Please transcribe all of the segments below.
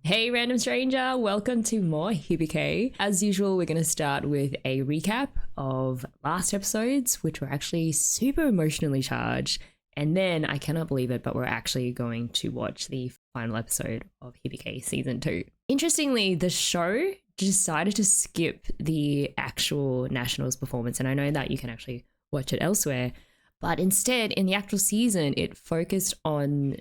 Hey random stranger, welcome to more HBK. As usual, we're going to start with a recap of last episodes, which were actually super emotionally charged. And then, I cannot believe it, but we're actually going to watch the final episode of HBK season 2. Interestingly, the show decided to skip the actual Nationals performance, and I know that you can actually watch it elsewhere, but instead, in the actual season, it focused on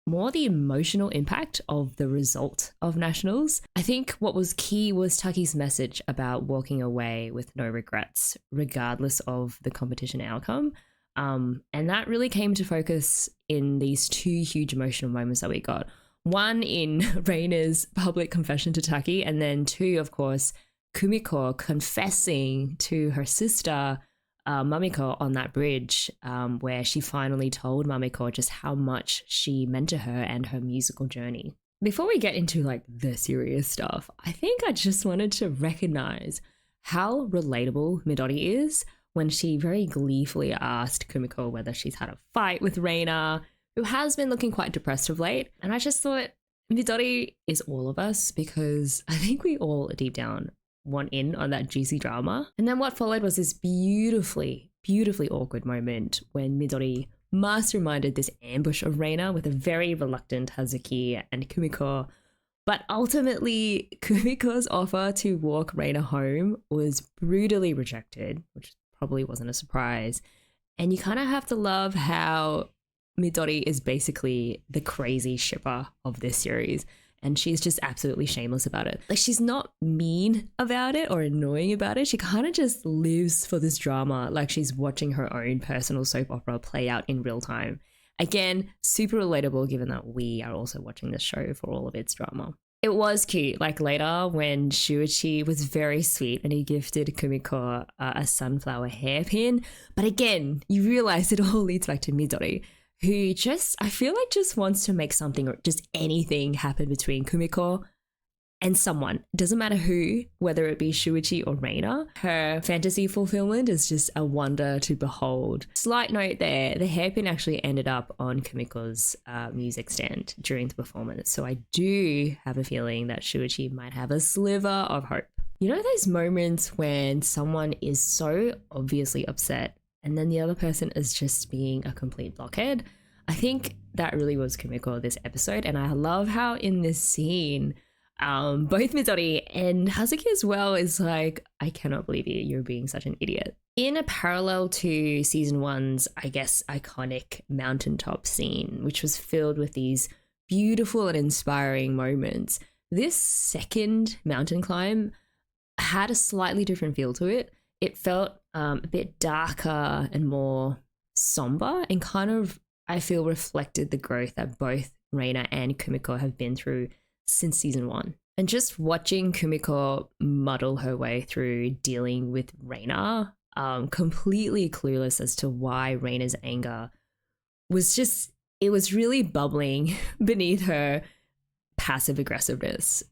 more the emotional impact of the result of Nationals. I think what was key was Taki's message about walking away with no regrets, regardless of the competition outcome. And that really came to focus in these two huge emotional moments that we got. One in Reina's public confession to Taki, and then two, of course, Kumiko confessing to her sister, Mamiko, on that bridge, where she finally told Mamiko just how much she meant to her and her musical journey. Before we get into like the serious stuff, I think I just wanted to recognize how relatable Midori is when she very gleefully asked Kumiko whether she's had a fight with Reina, who has been looking quite depressed of late. And I just thought Midori is all of us, because I think we all deep down want in on that juicy drama. And then what followed was this beautifully awkward moment when Midori masterminded this ambush of Reina with a very reluctant Hazuki and Kumiko. But ultimately, Kumiko's offer to walk Reina home was brutally rejected, which probably wasn't a surprise. And you kind of have to love how Midori is basically the crazy shipper of this series. And she's just absolutely shameless about it. Like, she's not mean about it or annoying about it. She kind of just lives for this drama like she's watching her own personal soap opera play out in real time. Again, super relatable given that we are also watching this show for all of its drama. It was cute, like later when Shuichi was very sweet and he gifted Kumiko a sunflower hairpin. But again, you realize it all leads back to Midori, who just, I feel like, just wants to make something or just anything happen between Kumiko and someone. It doesn't matter who, whether it be Shuichi or Reina. Her fantasy fulfillment is just a wonder to behold. Slight note there, the hairpin actually ended up on Kumiko's music stand during the performance. So I do have a feeling that Shuichi might have a sliver of hope. You know those moments when someone is so obviously upset and then the other person is just being a complete blockhead? I think that really was Kumiko this episode. And I love how in this scene, both Midori and Hazuki as well is like, I cannot believe you're being such an idiot. In a parallel to season 1's, I guess, iconic mountaintop scene, which was filled with these beautiful and inspiring moments, this second mountain climb had a slightly different feel to it. It felt a bit darker and more somber, and kind of, I feel, reflected the growth that both Reina and Kumiko have been through since season 1. And just watching Kumiko muddle her way through dealing with Reina, completely clueless as to why Reina's anger was just, it was really bubbling beneath her passive aggressiveness.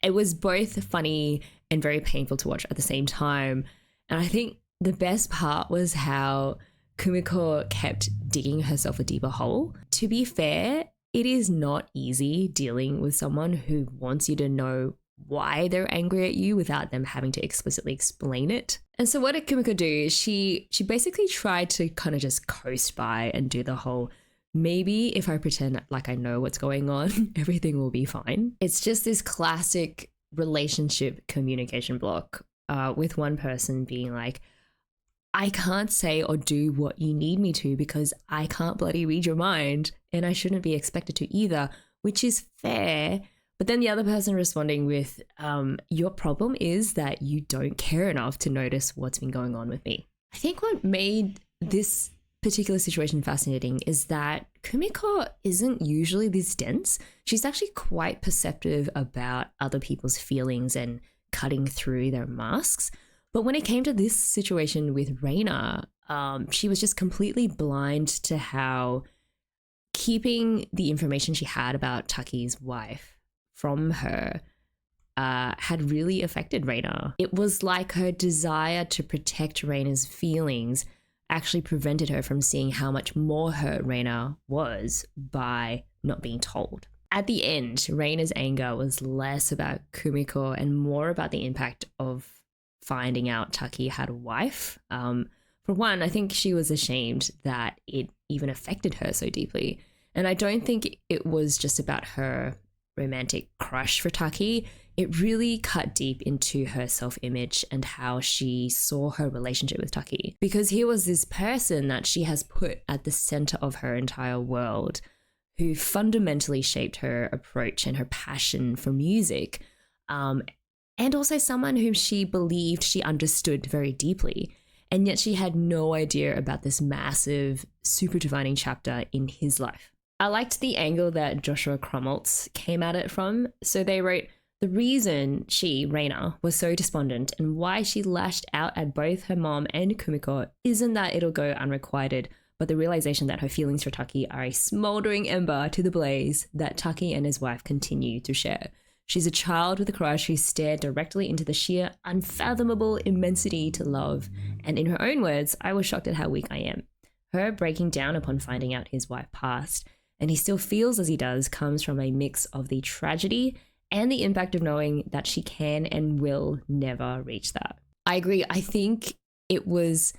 It was both funny and very painful to watch at the same time. And I think the best part was how Kumiko kept digging herself a deeper hole. To be fair, it is not easy dealing with someone who wants you to know why they're angry at you without them having to explicitly explain it. And so what did Kumiko do? She basically tried to kind of just coast by and do the whole, maybe if I pretend like I know what's going on, everything will be fine. It's just this classic relationship communication block, with one person being like, I can't say or do what you need me to because I can't bloody read your mind and I shouldn't be expected to either, which is fair. But then the other person responding with, your problem is that you don't care enough to notice what's been going on with me. I think what made this particular situation fascinating is that Kumiko isn't usually this dense. She's actually quite perceptive about other people's feelings and cutting through their masks. But when it came to this situation with Reina, she was just completely blind to how keeping the information she had about Taki's wife from her had really affected Reina. It was like her desire to protect Reina's feelings actually prevented her from seeing how much more hurt Reina was by not being told. At the end, Reina's anger was less about Kumiko and more about the impact of finding out Taki had a wife. For one, I think she was ashamed that it even affected her so deeply. And I don't think it was just about her romantic crush for Taki. It really cut deep into her self-image and how she saw her relationship with Taki. Because he was this person that she has put at the center of her entire world, who fundamentally shaped her approach and her passion for music, and also someone whom she believed she understood very deeply. And yet she had no idea about this massive, super defining chapter in his life. I liked the angle that Joshua Krumholtz came at it from. So they wrote, the reason she, Reina, was so despondent and why she lashed out at both her mom and Kumiko isn't that it'll go unrequited, but the realization that her feelings for Taki are a smoldering ember to the blaze that Taki and his wife continue to share. She's a child with a crush who stared directly into the sheer, unfathomable immensity to love. And in her own words, I was shocked at how weak I am. Her breaking down upon finding out his wife passed, and he still feels as he does, comes from a mix of the tragedy and the impact of knowing that she can and will never reach that. I agree. I think it was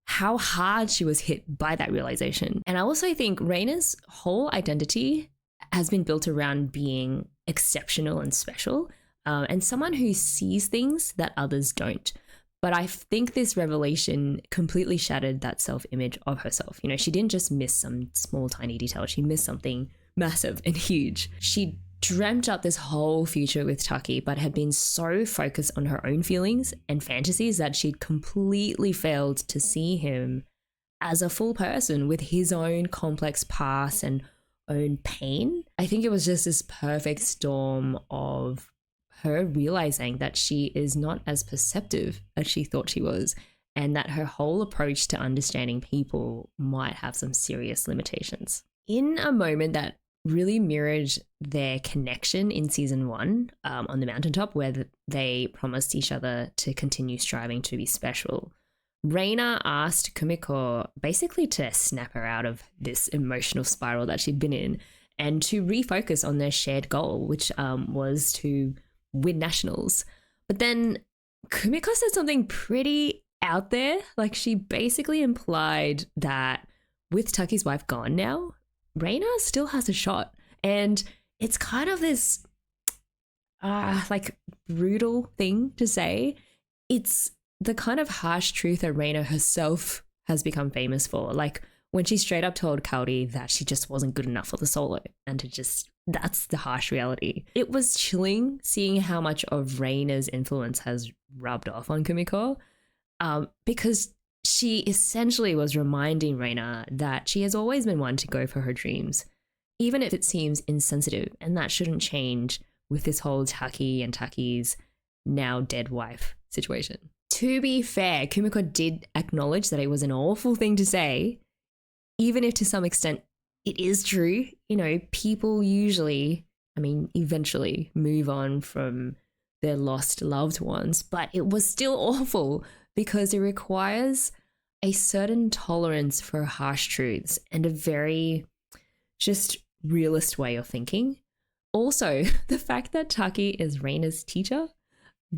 how hard she was hit by that realization. And I also think Reina's whole identity has been built around being exceptional and special, and someone who sees things that others don't. But I think this revelation completely shattered that self-image of herself. You know, she didn't just miss some small, tiny detail. She missed something massive and huge. She dreamt up this whole future with Taki, but had been so focused on her own feelings and fantasies that she'd completely failed to see him as a full person with his own complex past and own pain. I think it was just this perfect storm of her realizing that she is not as perceptive as she thought she was, and that her whole approach to understanding people might have some serious limitations. In a moment that really mirrored their connection in season 1 on the mountaintop, where they promised each other to continue striving to be special, Reina asked Kumiko basically to snap her out of this emotional spiral that she'd been in and to refocus on their shared goal, which was to win nationals. But then Kumiko said something pretty out there. Like, she basically implied that with Taki's wife gone now, Reina still has a shot. And it's kind of this like brutal thing to say. It's the kind of harsh truth that Reina herself has become famous for. Like when she straight up told Kaori that she just wasn't good enough for the solo, and that's the harsh reality. It was chilling seeing how much of Reina's influence has rubbed off on Kumiko, because she essentially was reminding Reina that she has always been one to go for her dreams, even if it seems insensitive, and that shouldn't change with this whole Taki and Taki's now dead wife situation. To be fair, Kumiko did acknowledge that it was an awful thing to say, even if to some extent it is true. You know, people usually, eventually move on from their lost loved ones, but it was still awful because it requires a certain tolerance for harsh truths and a very just realist way of thinking. Also, the fact that Taki is Reina's teacher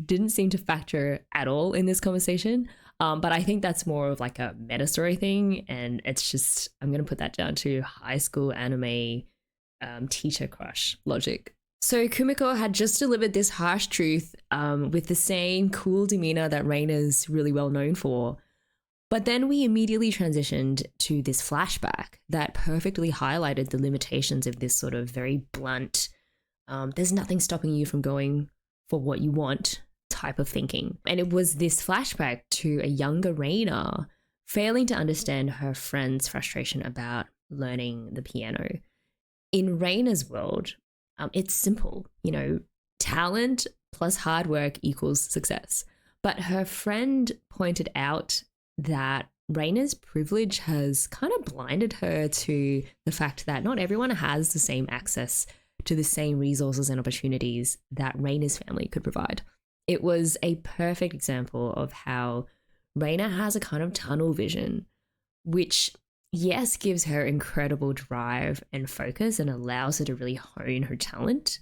didn't seem to factor at all in this conversation. But I think that's more of like a meta story thing. And it's just, I'm going to put that down to high school anime teacher crush logic. So Kumiko had just delivered this harsh truth with the same cool demeanor that Reina's really well known for. But then we immediately transitioned to this flashback that perfectly highlighted the limitations of this sort of very blunt, there's nothing stopping you from going for what you want type of thinking. And it was this flashback to a younger Reina failing to understand her friend's frustration about learning the piano. In Reina's world, it's simple, talent plus hard work equals success. But her friend pointed out that Reina's privilege has kind of blinded her to the fact that not everyone has the same access to the same resources and opportunities that Reina's family could provide. It was a perfect example of how Reina has a kind of tunnel vision, which yes, gives her incredible drive and focus and allows her to really hone her talent,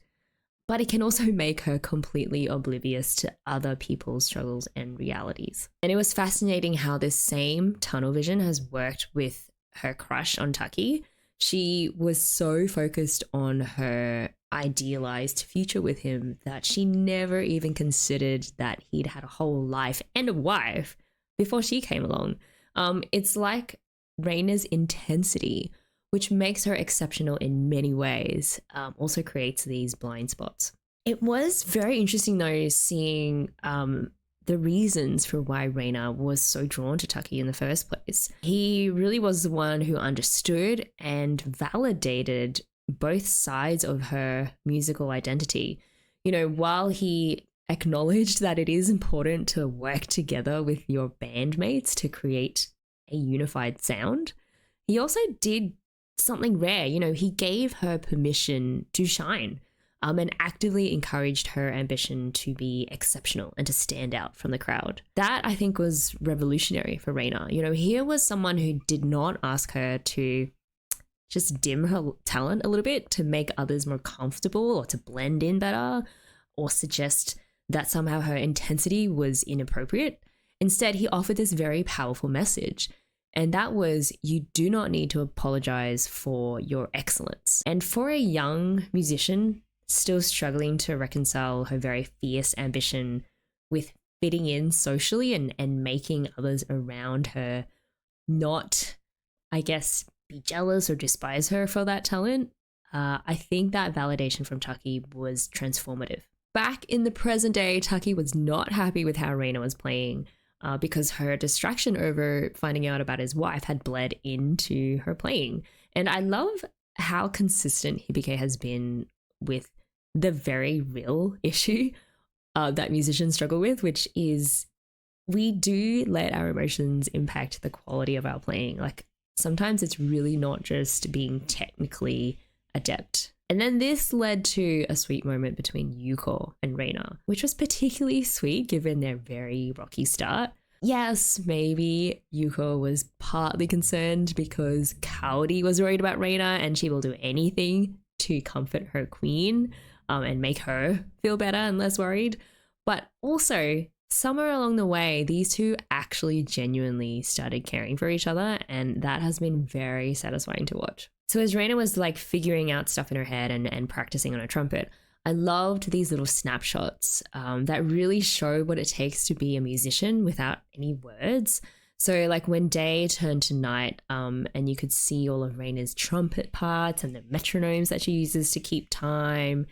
but it can also make her completely oblivious to other people's struggles and realities. And it was fascinating how this same tunnel vision has worked with her crush on Taki. She was so focused on her idealized future with him that she never even considered that he'd had a whole life and a wife before she came along. It's like Reina's intensity, which makes her exceptional in many ways, also creates these blind spots. It was very interesting though seeing the reasons for why Reina was so drawn to Taki in the first place. He really was the one who understood and validated both sides of her musical identity. You know, while he acknowledged that it is important to work together with your bandmates to create a unified sound, he also did something rare. You know, he gave her permission to shine, and actively encouraged her ambition to be exceptional and to stand out from the crowd. That, I think, was revolutionary for Reina. You know, here was someone who did not ask her to just dim her talent a little bit to make others more comfortable or to blend in better or suggest that somehow her intensity was inappropriate. Instead, he offered this very powerful message. And that was, you do not need to apologize for your excellence. And for a young musician still struggling to reconcile her very fierce ambition with fitting in socially and making others around her not, I guess, be jealous or despise her for that talent, I think that validation from Taki was transformative. Back in the present day, Taki was not happy with how Reina was playing, because her distraction over finding out about his wife had bled into her playing. And I love how consistent Hibike has been with the very real issue that musicians struggle with, which is we do let our emotions impact the quality of our playing. Like sometimes it's really not just being technically adept. And then this led to a sweet moment between Yuko and Reina, which was particularly sweet given their very rocky start. Yes, maybe Yuko was partly concerned because Kaori was worried about Reina and she will do anything to comfort her queen and make her feel better and less worried. But also, somewhere along the way, these two actually genuinely started caring for each other, and that has been very satisfying to watch. So as Reina was like figuring out stuff in her head and practicing on her trumpet, I loved these little snapshots that really show what it takes to be a musician without any words. So like when day turned to night, and you could see all of Reina's trumpet parts and the metronomes that she uses to keep time,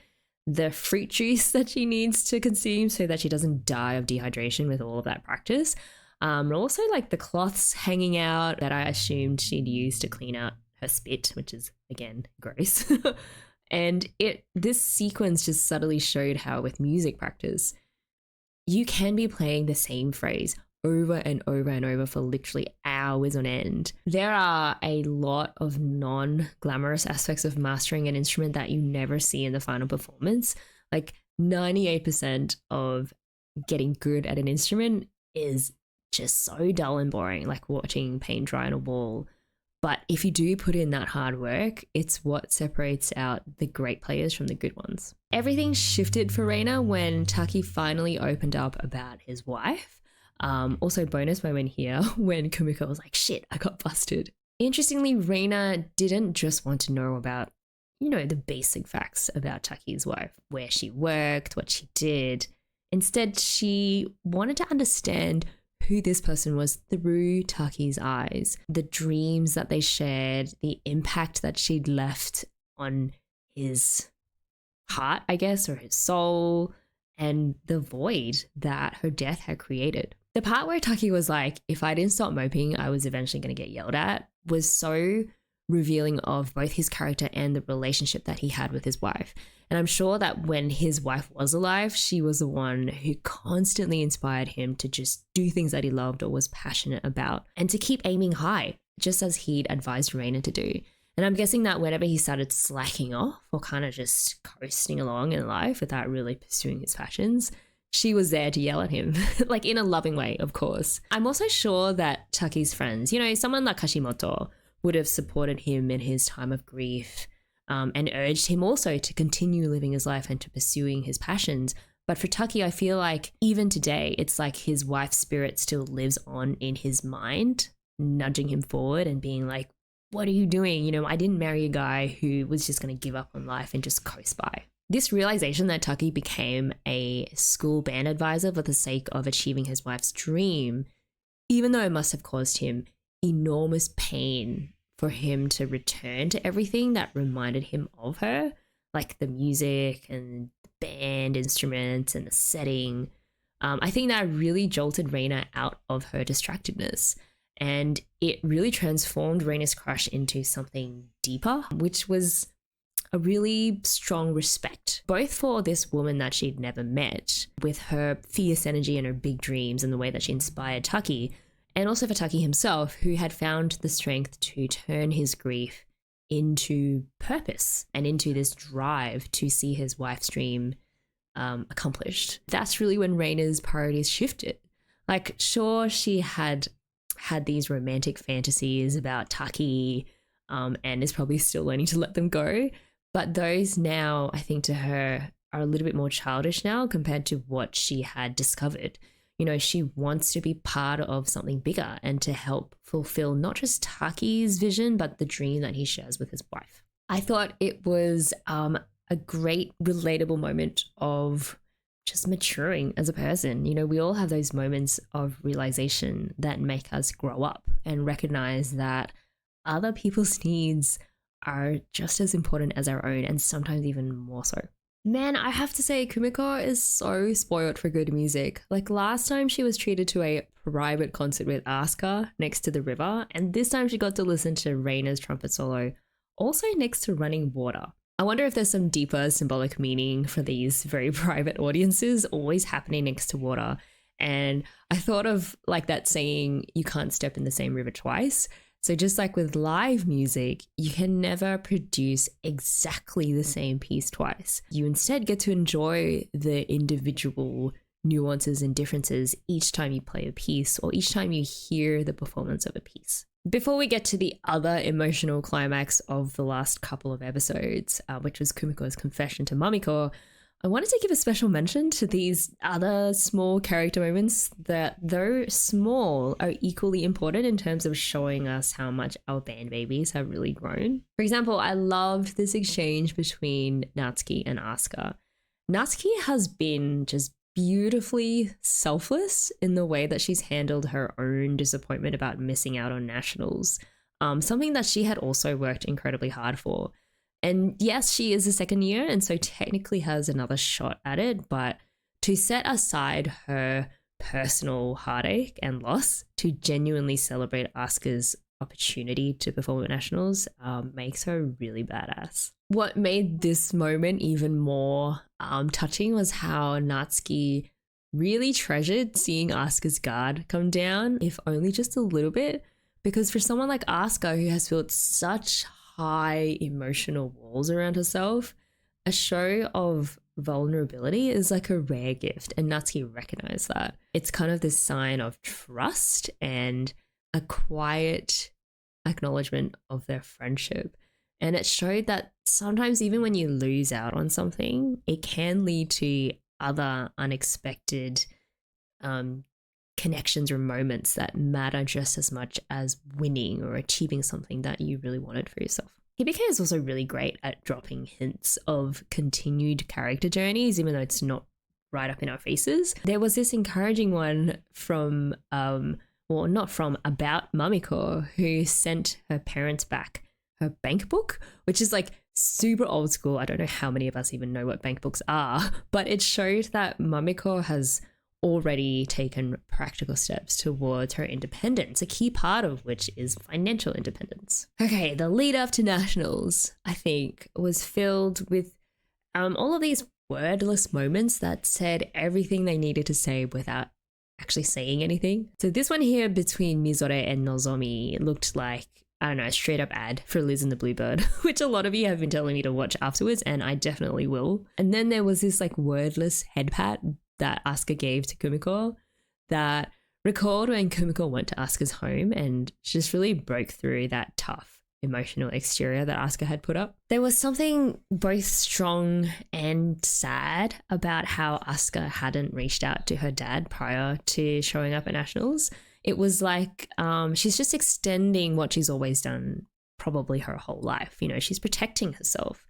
the fruit juice that she needs to consume so that she doesn't die of dehydration with all of that practice. And also like the cloths hanging out that I assumed she'd use to clean out her spit, which is again gross. And this sequence just subtly showed how with music practice, you can be playing the same phrase over and over and over for literally hours on end. There are a lot of non-glamorous aspects of mastering an instrument that you never see in the final performance. Like 98% of getting good at an instrument is just so dull and boring, like watching paint dry on a wall. But if you do put in that hard work, it's what separates out the great players from the good ones. Everything shifted for Reina when Taki finally opened up about his wife. Also bonus moment here when Kumiko was like, shit, I got busted. Interestingly, Reina didn't just want to know about, you know, the basic facts about Taki's wife, where she worked, what she did. Instead, she wanted to understand who this person was through Taki's eyes, the dreams that they shared, the impact that she'd left on his heart, I guess, or his soul, and the void that her death had created. The part where Taki was like, if I didn't stop moping, I was eventually going to get yelled at, was so revealing of both his character and the relationship that he had with his wife. And I'm sure that when his wife was alive, she was the one who constantly inspired him to just do things that he loved or was passionate about and to keep aiming high, just as he'd advised Reina to do. And I'm guessing that whenever he started slacking off or kind of just coasting along in life without really pursuing his passions, she was there to yell at him, like in a loving way, of course. I'm also sure that Taki's friends, you know, someone like Kashimoto, would have supported him in his time of grief, and urged him also to continue living his life and to pursuing his passions. But for Taki, I feel like even today, it's like his wife's spirit still lives on in his mind, nudging him forward and being like, what are you doing? You know, I didn't marry a guy who was just going to give up on life and just coast by. This realization that Taki became a school band advisor for the sake of achieving his wife's dream, even though it must have caused him enormous pain for him to return to everything that reminded him of her, like the music and the band instruments and the setting. I think that really jolted Reina out of her distractedness, and it really transformed Reina's crush into something deeper, which was a really strong respect, both for this woman that she'd never met, with her fierce energy and her big dreams and the way that she inspired Taki, and also for Taki himself, who had found the strength to turn his grief into purpose and into this drive to see his wife's dream accomplished. That's really when Reina's priorities shifted. Like, sure, she had these romantic fantasies about Taki, and is probably still learning to let them go. But those now, I think to her, are a little bit more childish now compared to what she had discovered. You know, she wants to be part of something bigger and to help fulfill not just Taki's vision, but the dream that he shares with his wife. I thought it was a great relatable moment of just maturing as a person. You know, we all have those moments of realization that make us grow up and recognize that other people's needs are just as important as our own, and sometimes even more so. Man, I have to say, Kumiko is so spoiled for good music. Like, last time she was treated to a private concert with Asuka next to the river, and this time she got to listen to Reina's trumpet solo, also next to running water. I wonder if there's some deeper symbolic meaning for these very private audiences always happening next to water. And I thought of like that saying, you can't step in the same river twice. So just like with live music, you can never produce exactly the same piece twice. You instead get to enjoy the individual nuances and differences each time you play a piece or each time you hear the performance of a piece. Before we get to the other emotional climax of the last couple of episodes, which was Kumiko's confession to Mamiko, I wanted to give a special mention to these other small character moments that, though small, are equally important in terms of showing us how much our band babies have really grown. For example, I loved this exchange between Natsuki and Asuka. Natsuki has been just beautifully selfless in the way that she's handled her own disappointment about missing out on nationals, something that she had also worked incredibly hard for. And yes, she is a second year and so technically has another shot at it, but to set aside her personal heartache and loss to genuinely celebrate Asuka's opportunity to perform at nationals makes her really badass. What made this moment even more touching was how Natsuki really treasured seeing Asuka's guard come down, if only just a little bit, because for someone like Asuka, who has built such high emotional walls around herself, a show of vulnerability is like a rare gift, and Natsuki recognized that. It's kind of this sign of trust and a quiet acknowledgement of their friendship. And it showed that sometimes even when you lose out on something, it can lead to other unexpected connections or moments that matter just as much as winning or achieving something that you really wanted for yourself. Hibike is also really great at dropping hints of continued character journeys, even though it's not right up in our faces. There was this encouraging one from, about Mamiko, who sent her parents back her bank book, which is like super old school. I don't know how many of us even know what bank books are, but it showed that Mamiko has already taken practical steps towards her independence, a key part of which is financial independence. Okay, the lead up to nationals, I think, was filled with all of these wordless moments that said everything they needed to say without actually saying anything. So this one here between Midori and Nozomi looked like, I don't know, a straight up ad for Liz and the Bluebird, which a lot of you have been telling me to watch afterwards, and I definitely will. And then there was this like wordless head pat that Asuka gave to Kumiko that Recalled when Kumiko went to Asuka's home and she just really broke through that tough emotional exterior that Asuka had put up. There was something both strong and sad about how Asuka hadn't reached out to her dad prior to showing up at Nationals. It was like she's just extending what she's always done probably her whole life. You know, she's protecting herself.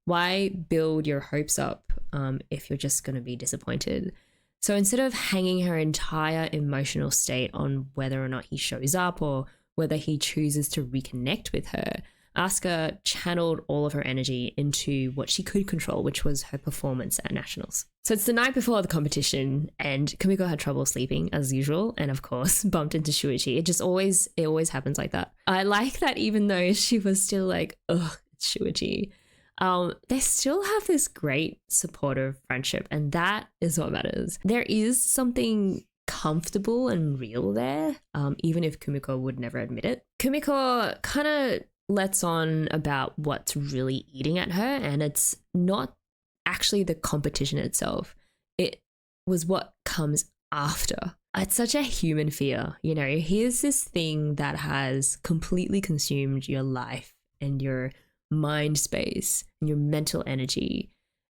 Why build your hopes up if you're just going to be disappointed? So instead of hanging her entire emotional state on whether or not he shows up or whether he chooses to reconnect with her, Asuka channeled all of her energy into what she could control, which was her performance at Nationals. So it's the night before the competition and Kumiko had trouble sleeping as usual and of course bumped into Shuichi. It always happens like that. I like that even though she was still like, ugh, it's Shuichi, they still have this great supportive friendship, and that is what matters. There is something comfortable and real there, even if Kumiko would never admit it. Kumiko kind of lets on about what's really eating at her, and it's not actually the competition itself. It was what comes after. It's such a human fear. You know, here's this thing that has completely consumed your life and your mind space and your mental energy,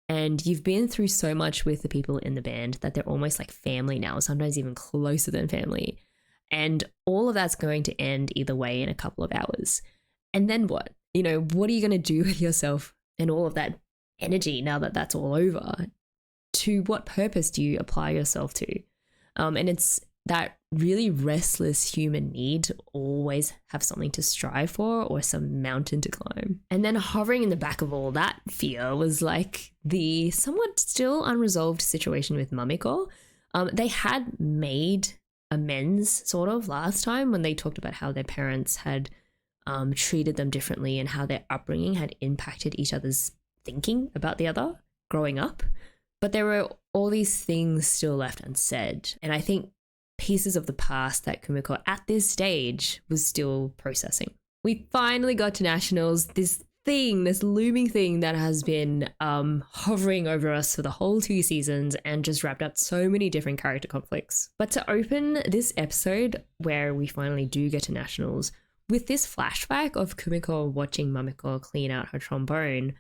and you've been through so much with the people in the band that they're almost like family now, sometimes even closer than family, and all of that's going to end either way in a couple of hours. And then what? You know, what are you going to do with yourself and all of that energy now that that's all over? To what purpose do you apply yourself to? And it's that really restless human need to always have something to strive for or some mountain to climb. And then hovering in the back of all that fear was like the somewhat still unresolved situation with Mamiko. They had made amends sort of last time when they talked about how their parents had treated them differently and how their upbringing had impacted each other's thinking about the other growing up. But there were all these things still left unsaid. And I think pieces of the past that Kumiko at this stage was still processing. We finally got to Nationals, this looming thing that has been hovering over us for the whole 2 seasons and just wrapped up so many different character conflicts. But to open this episode where we finally do get to Nationals with this flashback of Kumiko watching Mamiko clean out her trombone,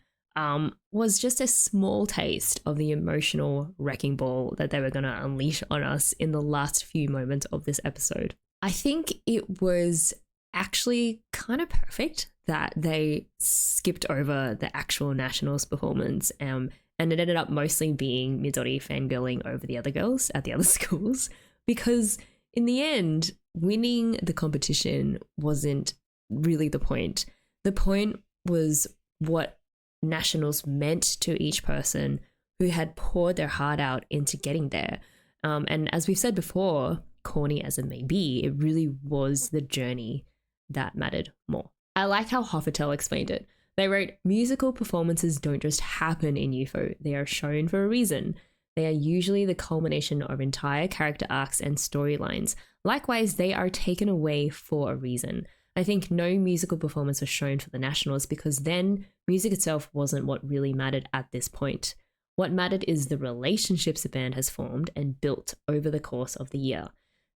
was just a small taste of the emotional wrecking ball that they were going to unleash on us in the last few moments of this episode. I think it was actually kind of perfect that they skipped over the actual Nationals performance, and it ended up mostly being Midori fangirling over the other girls at the other schools, because in the end, winning the competition wasn't really the point. The point was what Nationals meant to each person who had poured their heart out into getting there. And as we've said before, corny as it may be, it really was the journey that mattered more. I like how Hoffatel explained it. They wrote, musical performances don't just happen in UFO, they are shown for a reason. They are usually the culmination of entire character arcs and storylines. Likewise, they are taken away for a reason. I think no musical performance was shown for the Nationals because then music itself wasn't what really mattered at this point. What mattered is the relationships the band has formed and built over the course of the year.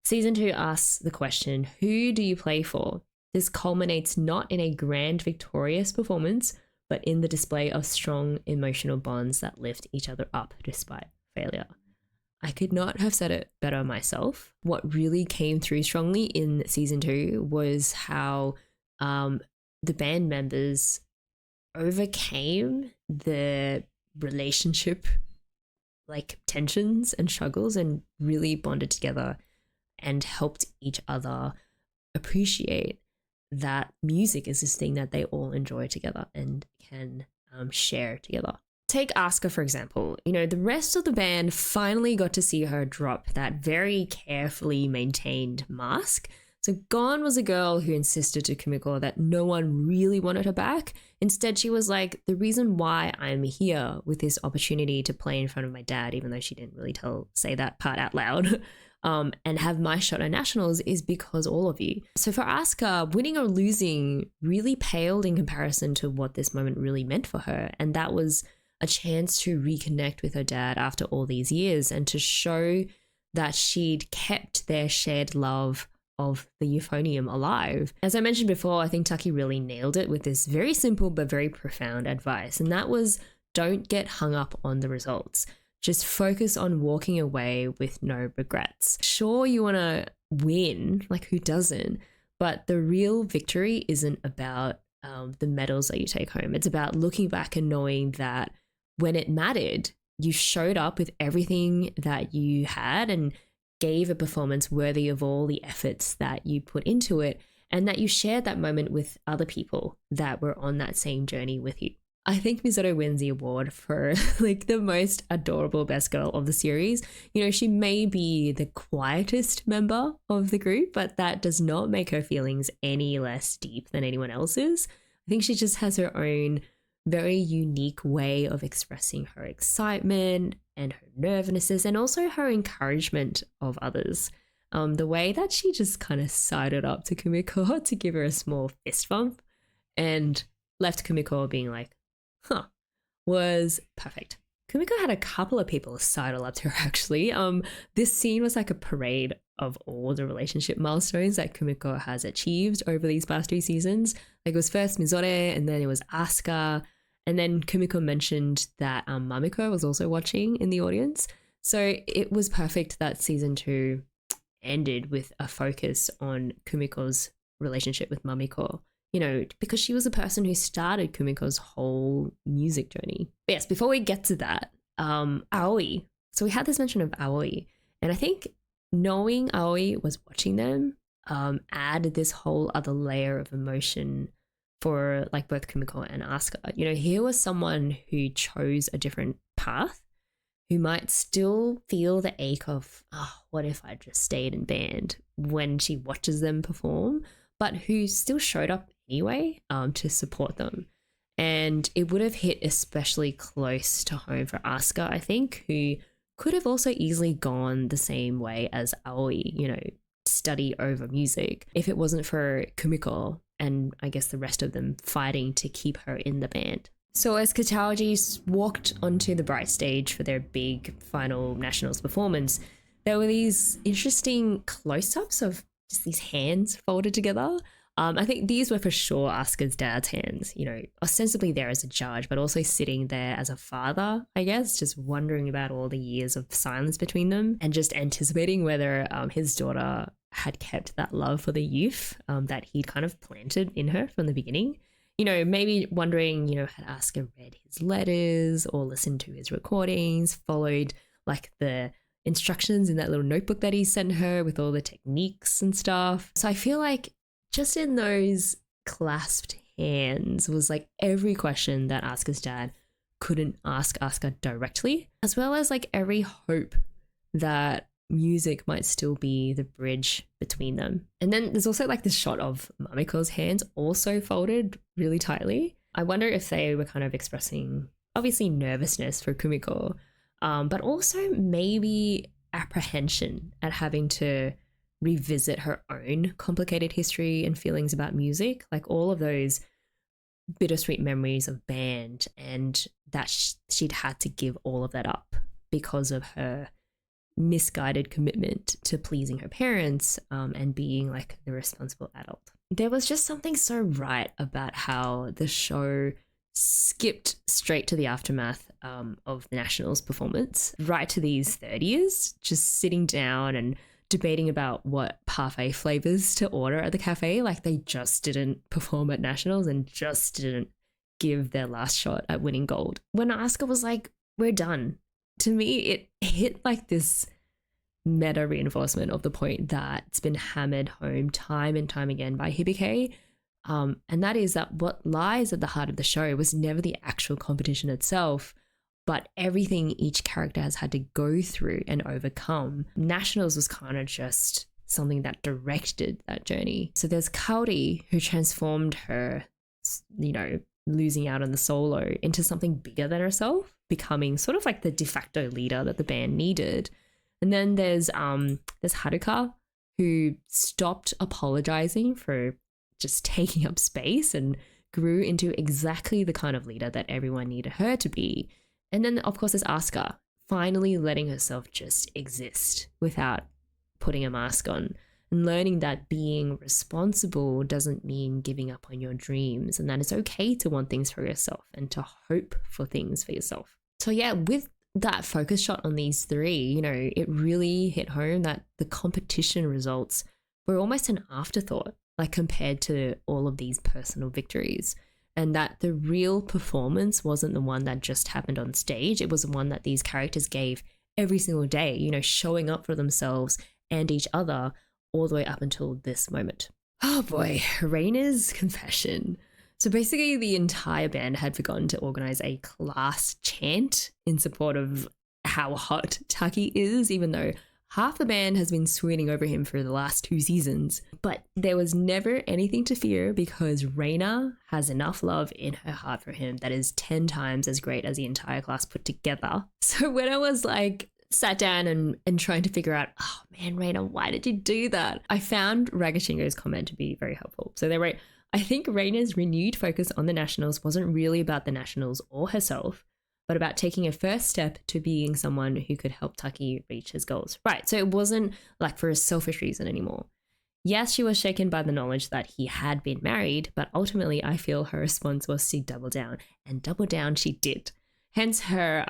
Season 2 asks the question, who do you play for? This culminates not in a grand victorious performance, but in the display of strong emotional bonds that lift each other up despite failure. I could not have said it better myself. What really came through strongly in season 2 was how the band members overcame the relationship like tensions and struggles and really bonded together and helped each other appreciate that music is this thing that they all enjoy together and can share together. Take Asuka, for example. You know, the rest of the band finally got to see her drop that very carefully maintained mask. So gone was a girl who insisted to Kumiko that no one really wanted her back. Instead, she was like, the reason why I'm here with this opportunity to play in front of my dad, even though she didn't really say that part out loud, and have my shot at Nationals is because all of you. So for Asuka, winning or losing really paled in comparison to what this moment really meant for her. And that was a chance to reconnect with her dad after all these years and to show that she'd kept their shared love of the euphonium alive. As I mentioned before, I think Taki really nailed it with this very simple but very profound advice, and that was don't get hung up on the results. Just focus on walking away with no regrets. Sure, you want to win, like who doesn't? But the real victory isn't about the medals that you take home. It's about looking back and knowing that when it mattered, you showed up with everything that you had and gave a performance worthy of all the efforts that you put into it, and that you shared that moment with other people that were on that same journey with you. I think Midori wins the award for like the most adorable best girl of the series. You know, she may be the quietest member of the group, but that does not make her feelings any less deep than anyone else's. I think she just has her own very unique way of expressing her excitement and her nervousness, and also her encouragement of others. The way that she just kind of sided up to Kumiko to give her a small fist bump and left Kumiko being like, was perfect. Kumiko had a couple of people sidle up to her actually. This scene was like a parade of all the relationship milestones that Kumiko has achieved over these past 2 seasons. Like it was first Midori, and then it was Asuka, and then Kumiko mentioned that Mamiko was also watching in the audience. So it was perfect that season 2 ended with a focus on Kumiko's relationship with Mamiko. You know, because she was the person who started Kumiko's whole music journey. But yes, before we get to that, Aoi. So we had this mention of Aoi, and I think knowing Aoi was watching them added this whole other layer of emotion for like both Kumiko and Asuka. You know, here was someone who chose a different path, who might still feel the ache of, oh, what if I just stayed in band when she watches them perform, but who still showed up anyway to support them. And it would have hit especially close to home for Asuka, I think, who could have also easily gone the same way as Aoi, you know, study over music, if it wasn't for Kumiko and I guess the rest of them fighting to keep her in the band. So as Kataoji walked onto the bright stage for their big final nationals performance, there were these interesting close-ups of just these hands folded together. I think these were for sure Asuka's dad's hands, you know, ostensibly there as a judge, but also sitting there as a father, I guess, just wondering about all the years of silence between them and just anticipating whether his daughter had kept that love for the youth that he'd kind of planted in her from the beginning. You know, maybe wondering, you know, had Asuka read his letters or listened to his recordings, followed like the instructions in that little notebook that he sent her with all the techniques and stuff. So I feel like just in those clasped hands was like every question that Asuka's dad couldn't ask Asuka directly, as well as like every hope that music might still be the bridge between them. And then there's also like this shot of Mamiko's hands also folded really tightly. I wonder if they were kind of expressing obviously nervousness for Kumiko, but also maybe apprehension at having to revisit her own complicated history and feelings about music, like all of those bittersweet memories of band, and that she'd had to give all of that up because of her misguided commitment to pleasing her parents and being like the responsible adult. There was just something so right about how the show skipped straight to the aftermath of the Nationals performance, right to these 30s, just sitting down and debating about what parfait flavors to order at the cafe. Like they just didn't perform at Nationals and just didn't give their last shot at winning gold. When Asuka was like, we're done, to me it hit like this meta reinforcement of the point that's been hammered home time and time again by Hibike. And that is that what lies at the heart of the show was never the actual competition itself, but everything each character has had to go through and overcome. Nationals was kind of just something that directed that journey. So there's Kaori, who transformed her, you know, losing out on the solo into something bigger than herself, becoming sort of like the de facto leader that the band needed. And then there's Haruka, who stopped apologizing for just taking up space and grew into exactly the kind of leader that everyone needed her to be. And then, of course, there's Asuka, finally letting herself just exist without putting a mask on, and learning that being responsible doesn't mean giving up on your dreams, and that it's okay to want things for yourself and to hope for things for yourself. So yeah, with that focus shot on these three, you know, it really hit home that the competition results were almost an afterthought, like compared to all of these personal victories, and that the real performance wasn't the one that just happened on stage. It was the one that these characters gave every single day, you know, showing up for themselves and each other all the way up until this moment. Oh boy, Reina's confession. So basically the entire band had forgotten to organize a class chant in support of how hot Taki is, even though half the band has been swooning over him for the last 2 seasons. But there was never anything to fear because Reina has enough love in her heart for him that is 10 times as great as the entire class put together. So when I was like sat down and trying to figure out, oh man, Reina, why did you do that? I found Ragashingo's comment to be very helpful. So they wrote, I think Reina's renewed focus on the Nationals wasn't really about the Nationals or herself, but about taking a first step to being someone who could help Taki reach his goals. Right, so it wasn't like for a selfish reason anymore. Yes, she was shaken by the knowledge that he had been married, but ultimately I feel her response was to double down, and double down she did. Hence her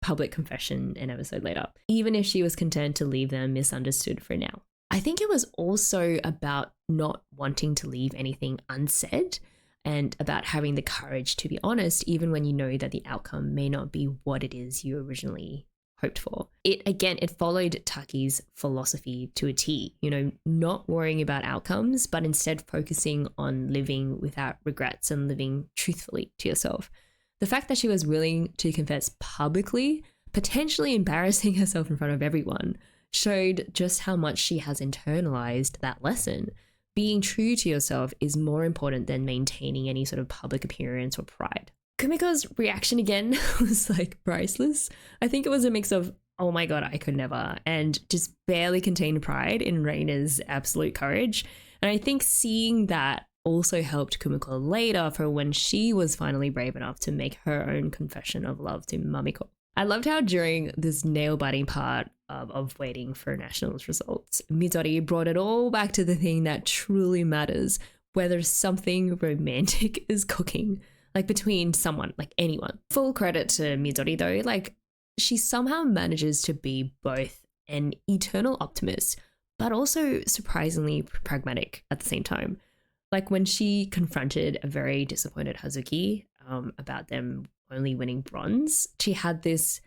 public confession an episode later, even if she was content to leave them misunderstood for now. I think it was also about not wanting to leave anything unsaid and about having the courage to be honest, even when you know that the outcome may not be what it is you originally hoped for. It followed Taki's philosophy to a T, you know, not worrying about outcomes, but instead focusing on living without regrets and living truthfully to yourself. The fact that she was willing to confess publicly, potentially embarrassing herself in front of everyone, showed just how much she has internalized that lesson. Being true to yourself is more important than maintaining any sort of public appearance or pride. Kumiko's reaction again was like priceless. I think it was a mix of, oh my God, I could never, and just barely contained pride in Reina's absolute courage. And I think seeing that also helped Kumiko later for when she was finally brave enough to make her own confession of love to Mamiko. I loved how during this nail-biting part of waiting for Nationals results, Midori brought it all back to the thing that truly matters, whether something romantic is cooking, like between someone, like anyone. Full credit to Midori though, like she somehow manages to be both an eternal optimist, but also surprisingly pragmatic at the same time. Like when she confronted a very disappointed Hazuki about them only winning bronze, she had this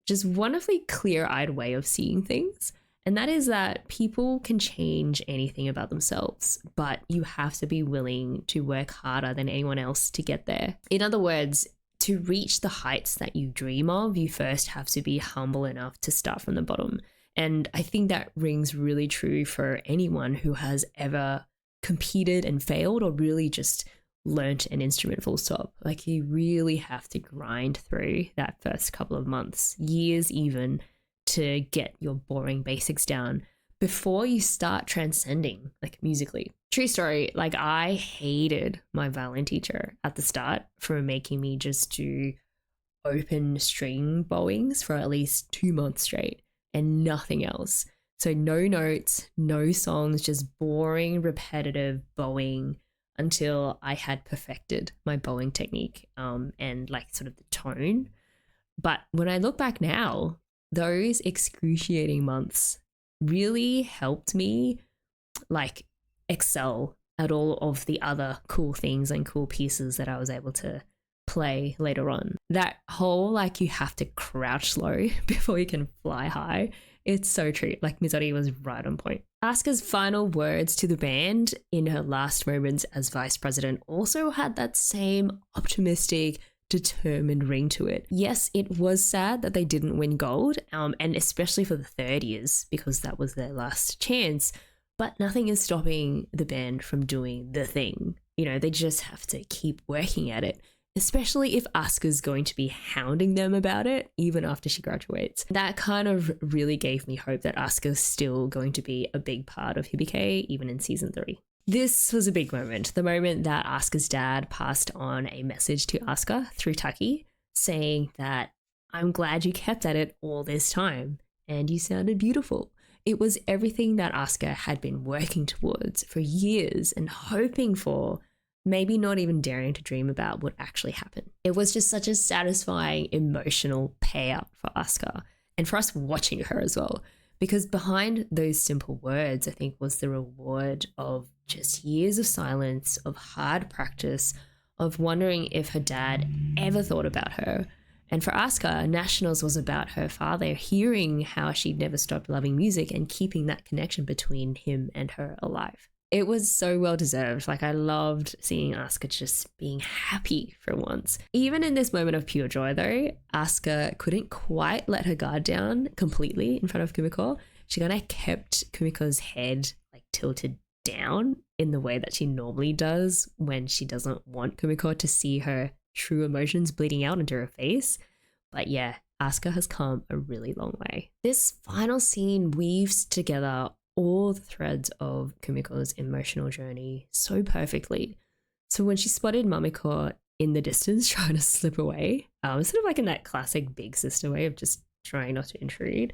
just wonderfully clear-eyed way of seeing things. And that is that people can change anything about themselves, but you have to be willing to work harder than anyone else to get there. In other words, to reach the heights that you dream of, you first have to be humble enough to start from the bottom. And I think that rings really true for anyone who has ever competed and failed or really just learnt an instrument full stop. Like you really have to grind through that first couple of months, years even, to get your boring basics down before you start transcending, like musically. True story, like I hated my violin teacher at the start for making me just do open string bowings for at least 2 months straight and nothing else. So no notes, no songs, just boring, repetitive bowing until I had perfected my bowing technique and like sort of the tone. But when I look back now, those excruciating months really helped me like excel at all of the other cool things and cool pieces that I was able to play later on. That whole like you have to crouch low before you can fly high, it's so true. Like Midori was right on point. Asuka's final words to the band in her last moments as vice president also had that same optimistic, determined ring to it. Yes, it was sad that they didn't win gold, and especially for the third years because that was their last chance, but nothing is stopping the band from doing the thing. You know, they just have to keep working at it, especially if Asuka's going to be hounding them about it even after she graduates. That kind of really gave me hope that Asuka's still going to be a big part of Hibike even in season 3. This was a big moment, the moment that Asuka's dad passed on a message to Asuka through Taki saying that I'm glad you kept at it all this time, and you sounded beautiful. It was everything that Asuka had been working towards for years and hoping for, maybe not even daring to dream about would actually happen. It was just such a satisfying emotional payout for Asuka and for us watching her as well, because behind those simple words, I think, was the reward of just years of silence, of hard practice, of wondering if her dad ever thought about her. And for Asuka, Nationals was about her father hearing how she'd never stopped loving music and keeping that connection between him and her alive. It was so well deserved. Like, I loved seeing Asuka just being happy for once. Even in this moment of pure joy though, Asuka couldn't quite let her guard down completely in front of Kumiko. She kind of kept Kumiko's head like tilted down in the way that she normally does when she doesn't want Kumiko to see her true emotions bleeding out into her face. But yeah, Asuka has come a really long way. This final scene weaves together all the threads of Kumiko's emotional journey so perfectly. So when she spotted Mamiko in the distance trying to slip away, sort of like in that classic big sister way of just trying not to intrude,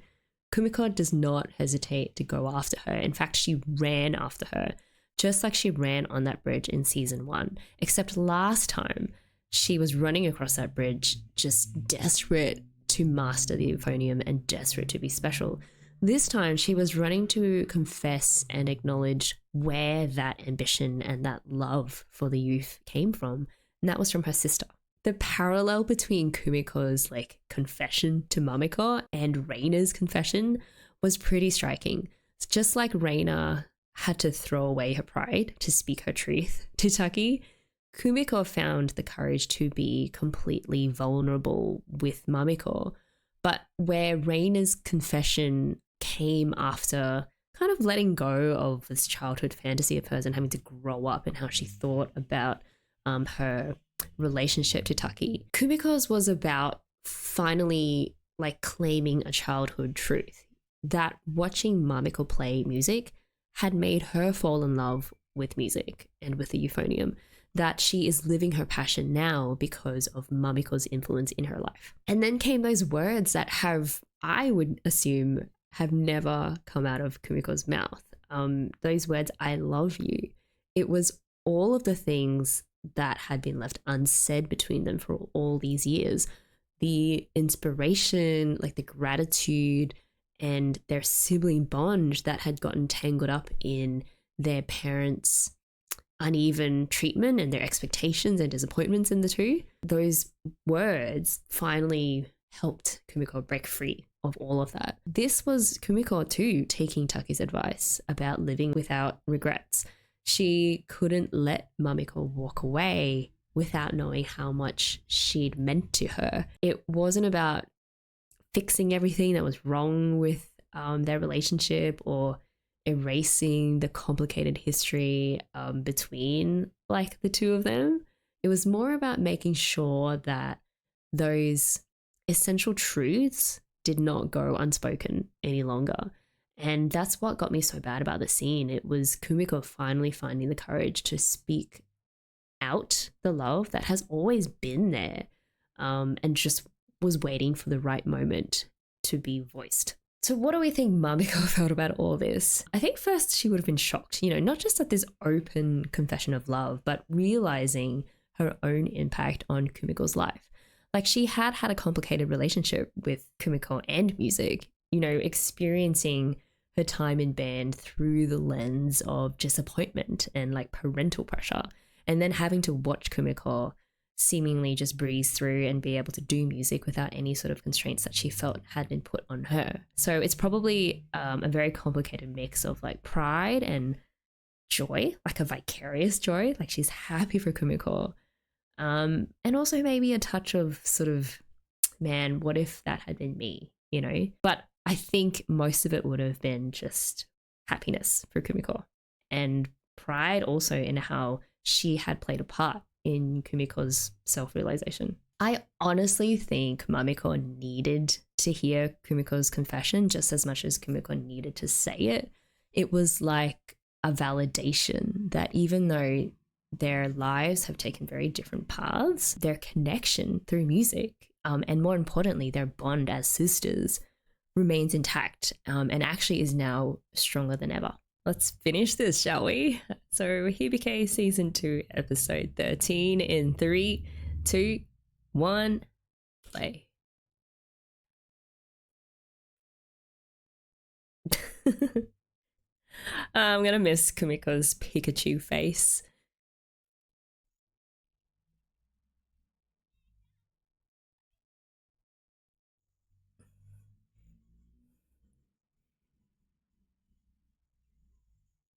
Kumiko does not hesitate to go after her. In fact, she ran after her, just like she ran on that bridge in season 1, except last time she was running across that bridge just desperate to master the Euphonium and desperate to be special. This time she was running to confess and acknowledge where that ambition and that love for the youth came from, and that was from her sister. The parallel between Kumiko's like confession to Mamiko and Reina's confession was pretty striking. It's just like Reina had to throw away her pride to speak her truth to Taki, Kumiko found the courage to be completely vulnerable with Mamiko. But where Reina's confession came after kind of letting go of this childhood fantasy of hers and having to grow up and how she thought about her relationship to Taki, Kumiko's was about finally like claiming a childhood truth that watching Mamiko play music had made her fall in love with music and with the euphonium, that she is living her passion now because of Mamiko's influence in her life. And then came those words that have, I would assume, have never come out of Kumiko's mouth. Those words, I love you. It was all of the things that had been left unsaid between them for all these years. The inspiration, like the gratitude and their sibling bond that had gotten tangled up in their parents' uneven treatment and their expectations and disappointments in the two. Those words finally helped Kumiko break free of all of that. This was Kumiko too taking Taki's advice about living without regrets. She couldn't let Mamiko walk away without knowing how much she'd meant to her. It wasn't about fixing everything that was wrong with their relationship or erasing the complicated history between like the two of them. It was more about making sure that those essential truths did not go unspoken any longer. And that's what got me so bad about the scene. It was Kumiko finally finding the courage to speak out the love that has always been there, and just was waiting for the right moment to be voiced. So what do we think Mamiko felt about all this? I think first she would have been shocked, not just at this open confession of love, but realizing her own impact on Kumiko's life. Like, she had had a complicated relationship with Kumiko and music, experiencing her time in band through the lens of disappointment and like parental pressure, and then having to watch Kumiko seemingly just breeze through and be able to do music without any sort of constraints that she felt had been put on her. So it's probably a very complicated mix of like pride and joy, like a vicarious joy, like she's happy for Kumiko, and also maybe a touch of sort of, man, what if that had been me, But I think most of it would have been just happiness for Kumiko and pride also in how she had played a part in Kumiko's self-realization. I honestly think Mamiko needed to hear Kumiko's confession just as much as Kumiko needed to say it. It was like a validation that even though their lives have taken very different paths, their connection through music And more importantly, their bond as sisters remains intact, and actually is now stronger than ever. Let's finish this, shall we? So, Hibike season 2, episode 13 in 3, 2, 1, play. I'm gonna miss Kumiko's Pikachu face.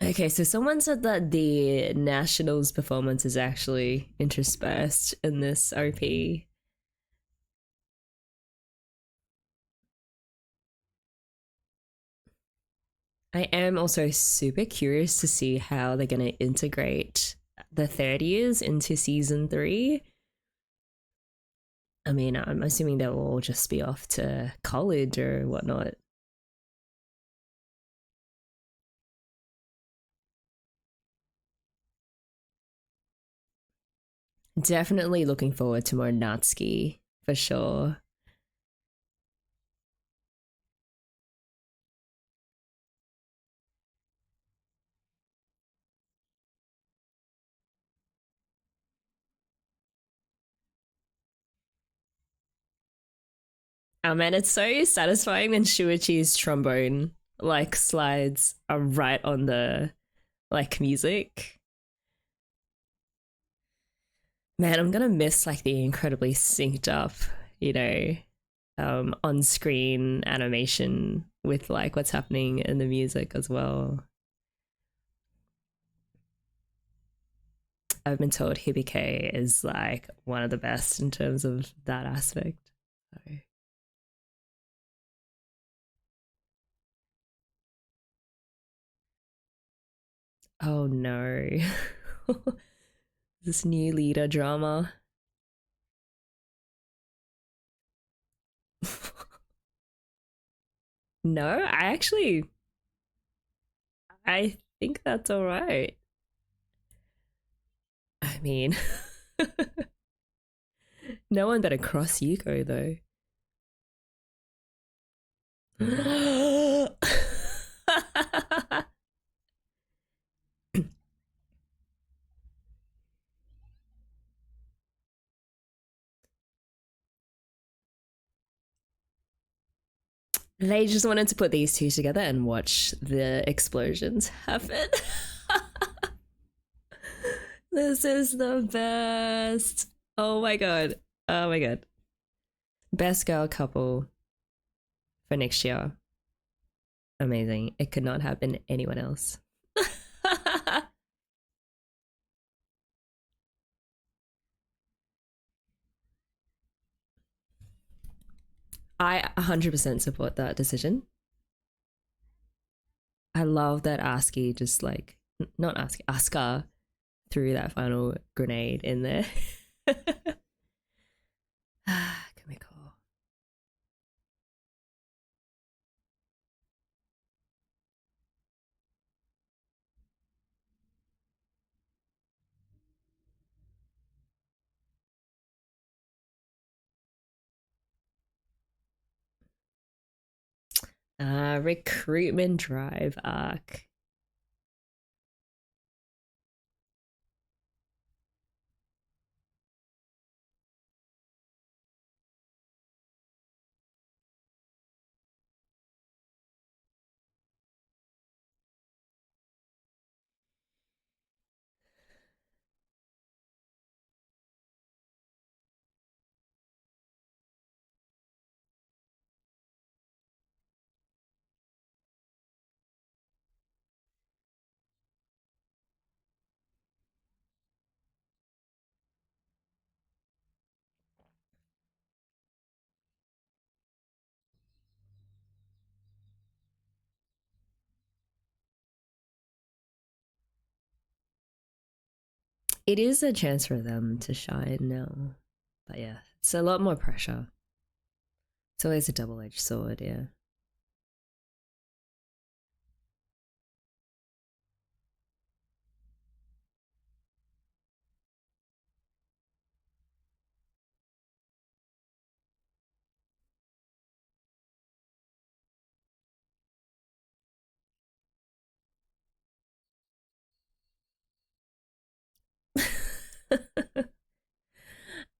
Okay, so someone said that the Nationals performance is actually interspersed in this OP. I am also super curious to see how they're going to integrate the third years into season 3. I mean, I'm assuming they'll all just be off to college or whatnot. Definitely looking forward to more Natsuki for sure. Oh man, it's so satisfying when Shuichi's trombone like slides are right on the like music. Man, I'm gonna miss like the incredibly synced up, you know, on screen animation with like what's happening in the music as well. I've been told Hibike is like one of the best in terms of that aspect. So. Oh no. This new leader drama. No, I think that's all right. I mean, no one better cross Yuko though. They just wanted to put these two together and watch the explosions happen. This is the best. Oh my god. Oh my god. Best girl couple for next year. Amazing. It could not have been anyone else. I 100% support that decision. I love that Aski just like, not Aski, Asuka threw that final grenade in there. Kumiko. Recruitment drive arc. It is a chance for them to shine now. But yeah, it's a lot more pressure. It's always a double edged sword, yeah.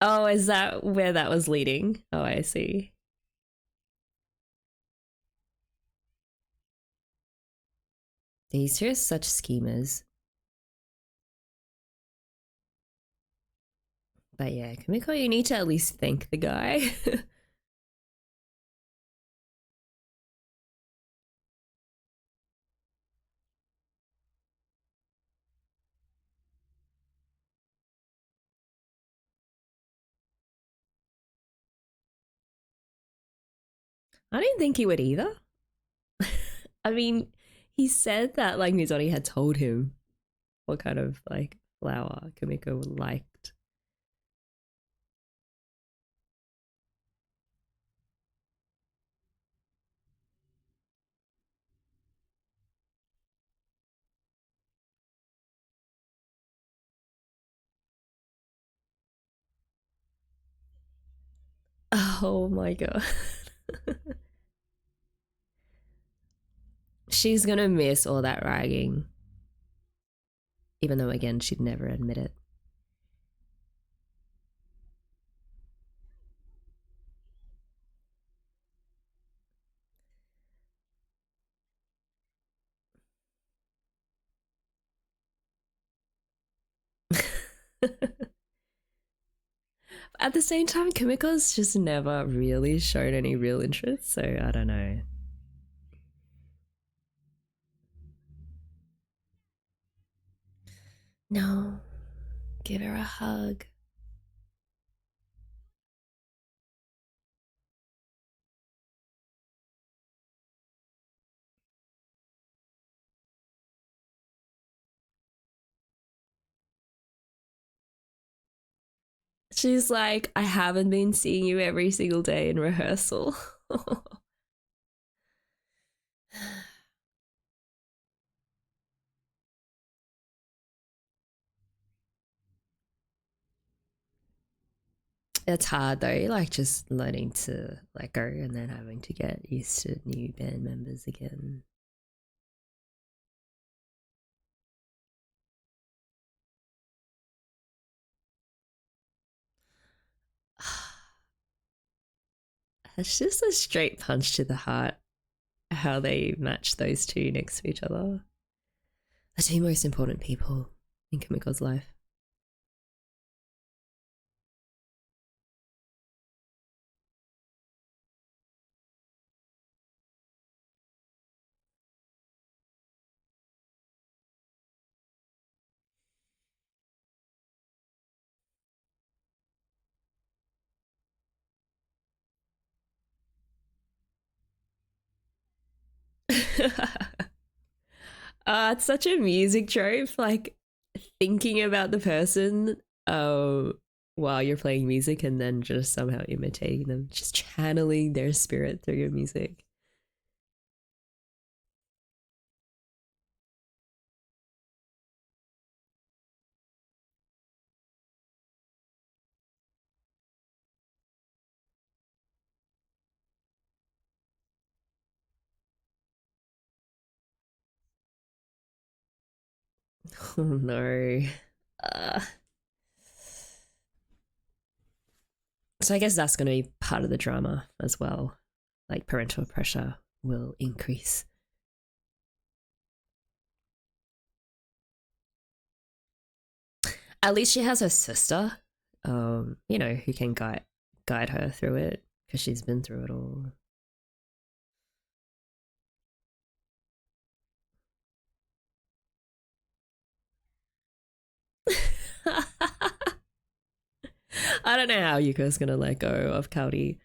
Oh, is that where that was leading? Oh, I see. These two are such schemers. But yeah, Kumiko, you need to at least thank the guy. I didn't think he would either. I mean, he said that like Midori had told him what kind of like flower Kumiko liked. Oh my god. She's gonna miss all that ragging. Even though again she'd never admit it. At the same time, Kumiko's just never really shown any real interest, so I don't know. No, give her a hug. She's like, I haven't been seeing you every single day in rehearsal. It's hard though, like just learning to let go and then having to get used to new band members again. It's just a straight punch to the heart how they match those two next to each other. The two most important people in Kimiko's life. It's such a music trope, like thinking about the person while you're playing music and then just somehow imitating them, just channeling their spirit through your music. Oh no. Uh, so I guess that's going to be part of the drama as well. Like parental pressure will increase. At least she has her sister, who can guide her through it because she's been through it all. I don't know how Yuko's gonna let go of Cowdy.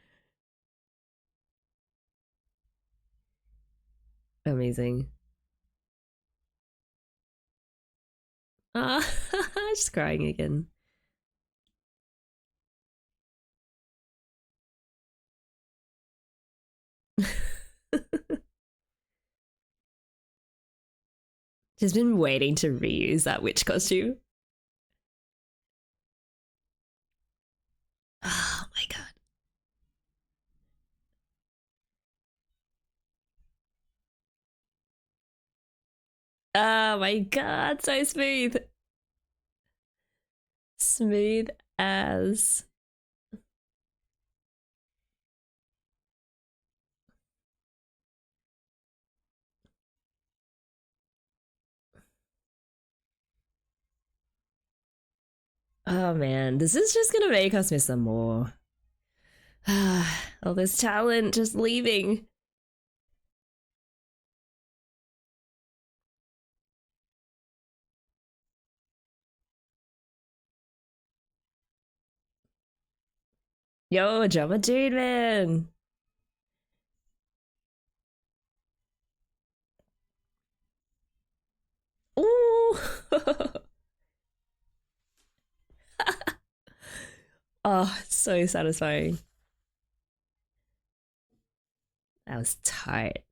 Amazing. Ah, just crying again. She's been waiting to reuse that witch costume. Oh my god. Oh my god, so smooth. Smooth as. Oh man, this is just gonna make us miss them more. All this talent just leaving. Yo, drama dude, man. Ooh. Oh, so satisfying. That was tight.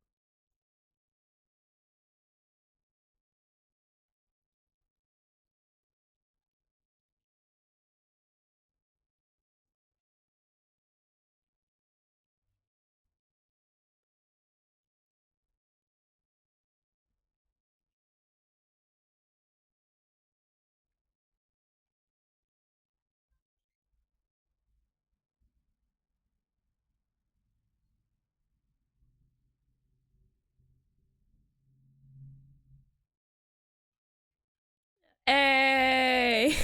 Hey!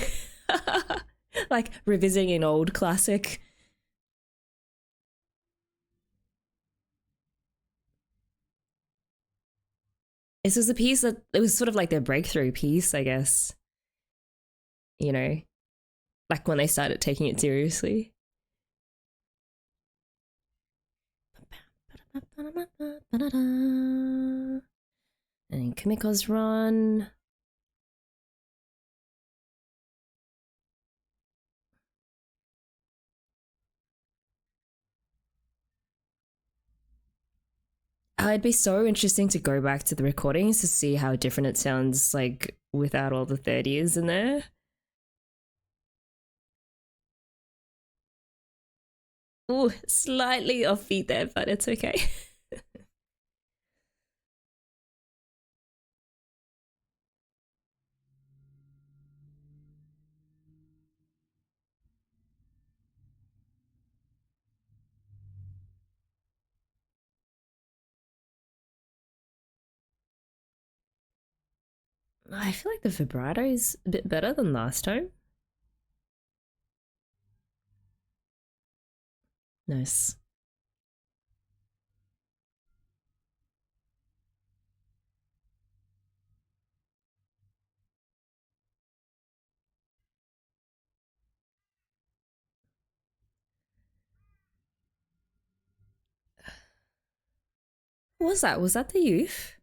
Like revisiting an old classic. This was a piece that it was sort of like their breakthrough piece, I guess. You know, like when they started taking it seriously. And Kumiko's run. It'd be so interesting to go back to the recordings to see how different it sounds like without all the third ears in there. Ooh, slightly offbeat there, but it's okay. I feel like the vibrato is a bit better than last time. Nice. What was that? Was that the youth?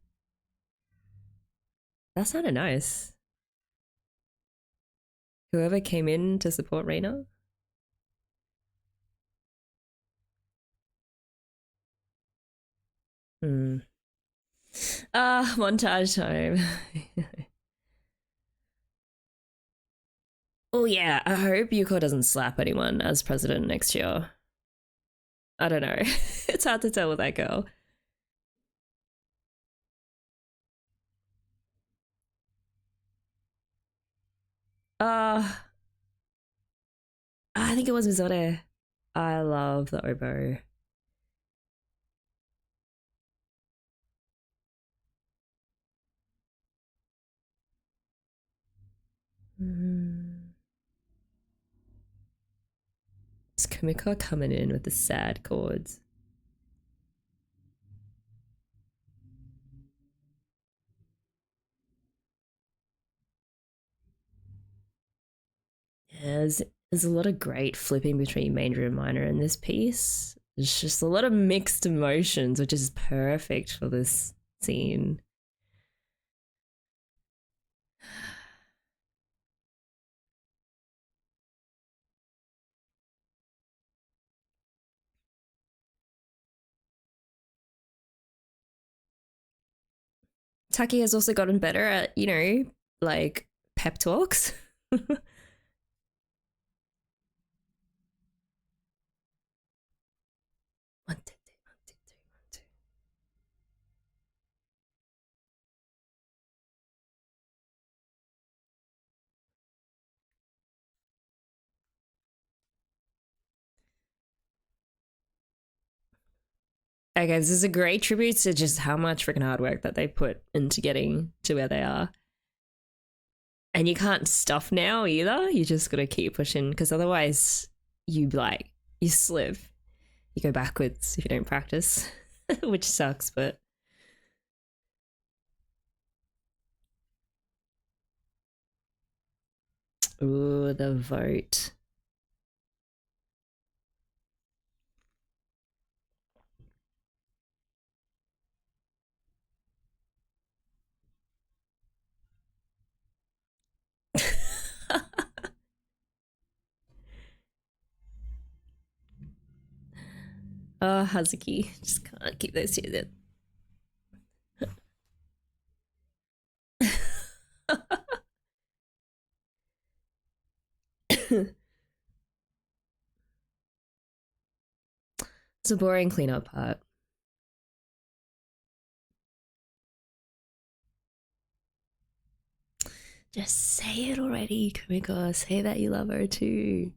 That sounded nice. Whoever came in to support Reina. Hmm. Montage time. Oh yeah, I hope Yuko doesn't slap anyone as president next year. I don't know. It's hard to tell with that girl. Uh, I think it was Midori. I love the oboe. Mm. It's Kumiko coming in with the sad chords. Yeah, there's a lot of great flipping between major and minor in this piece. There's just a lot of mixed emotions, which is perfect for this scene. Taki has also gotten better at, like pep talks. One, two, three, one, two, three, one, two. Okay, this is a great tribute to just how much freaking hard work that they put into getting to where they are. And you can't stuff now either. You just got to keep pushing because otherwise you slip. You go backwards if you don't practice, which sucks, but ooh, the vote. Oh, Hazuki. Just can't keep those two then. It's a boring cleanup part. Just say it already, Kumiko. Say that you love her too.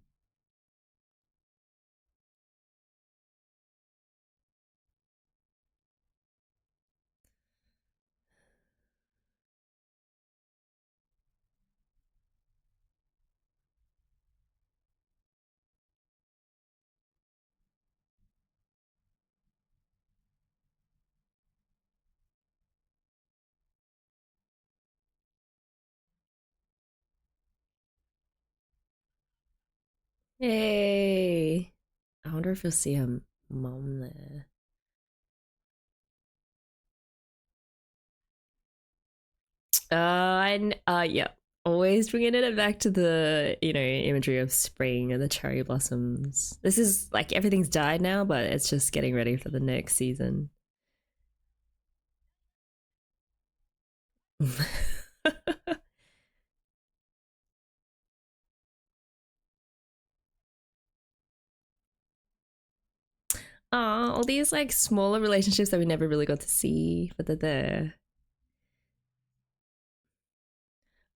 Yay. I wonder if you'll see her mom there. Yeah. Always bringing it back to the, imagery of spring and the cherry blossoms. This is like everything's died now, but it's just getting ready for the next season. All these like smaller relationships that we never really got to see, but they're there.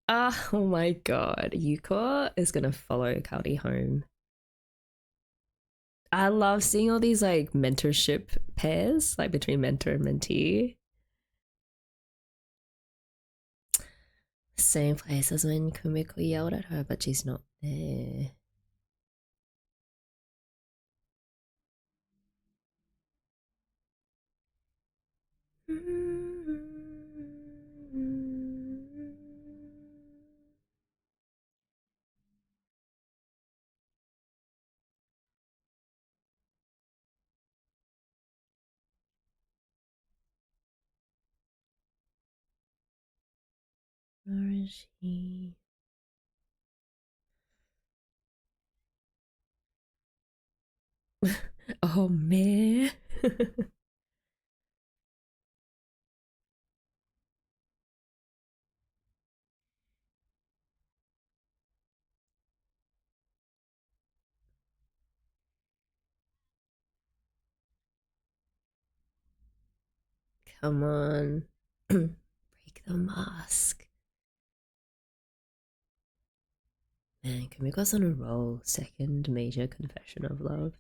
Oh my god, Yuko is gonna follow Kaldi home. I love seeing all these like mentorship pairs, like between mentor and mentee. Same place as when Kumiko yelled at her, but she's not there. Where is she? Oh man. Come on. Break the mask. Man, Kumiko's on a roll. Second major confession of love.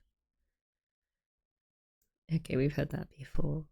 Okay, we've heard that before.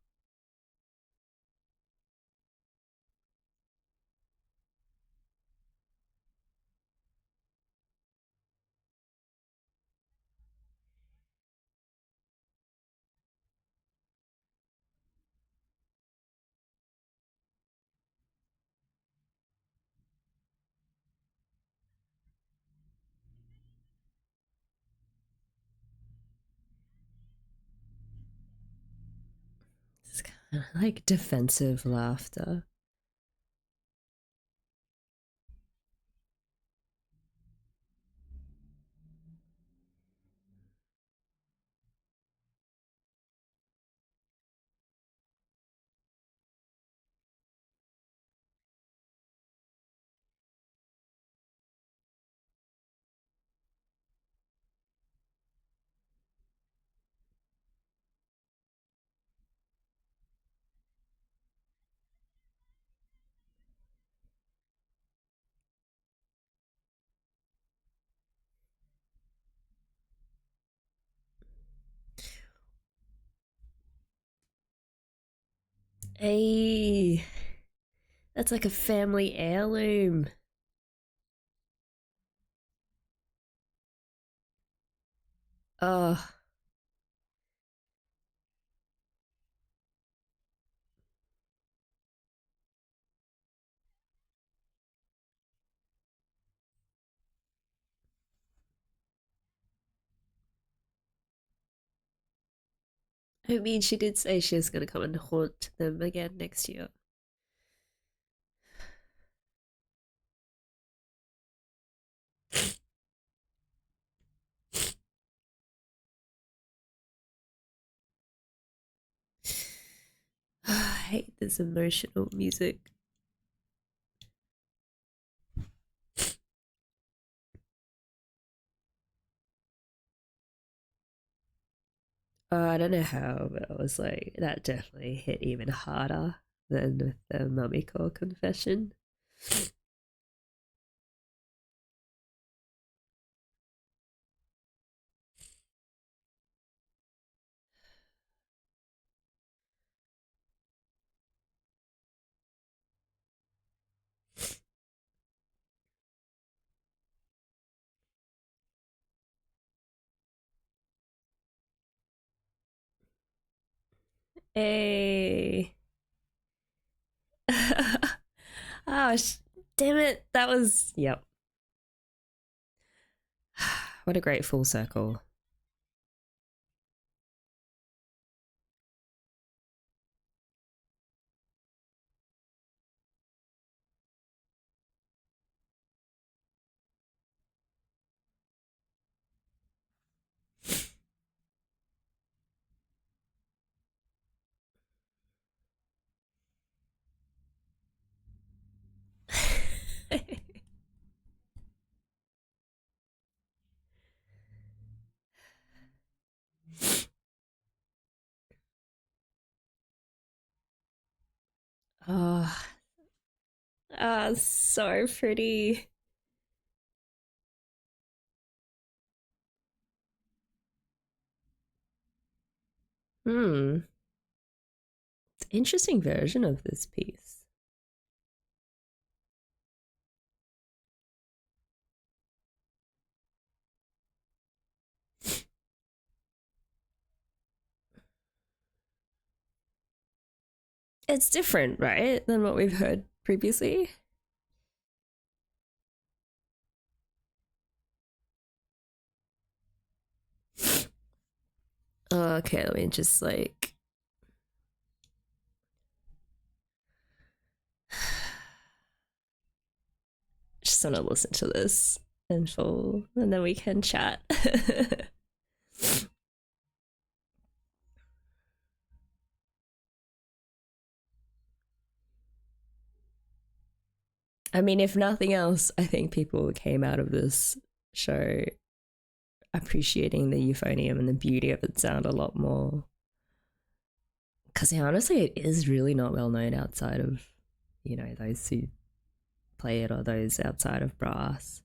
It's kind of like defensive laughter. Hey, that's like a family heirloom. Oh, I mean, she did say she was going to come and haunt them again next year. I hate this emotional music. I don't know how, but I was like, that definitely hit even harder than with the Mumiko confession. Hey. Oh, damn it. That was, yep. what a great full circle. Oh, so pretty. Hmm. Interesting version of this piece. It's different, right, than what we've heard previously. Okay, let me just like. Just want to listen to this in full, and then we can chat. I mean, if nothing else, I think people came out of this show appreciating the euphonium and the beauty of its sound a lot more. Because honestly, it is really not well known outside of, those who play it or those outside of brass.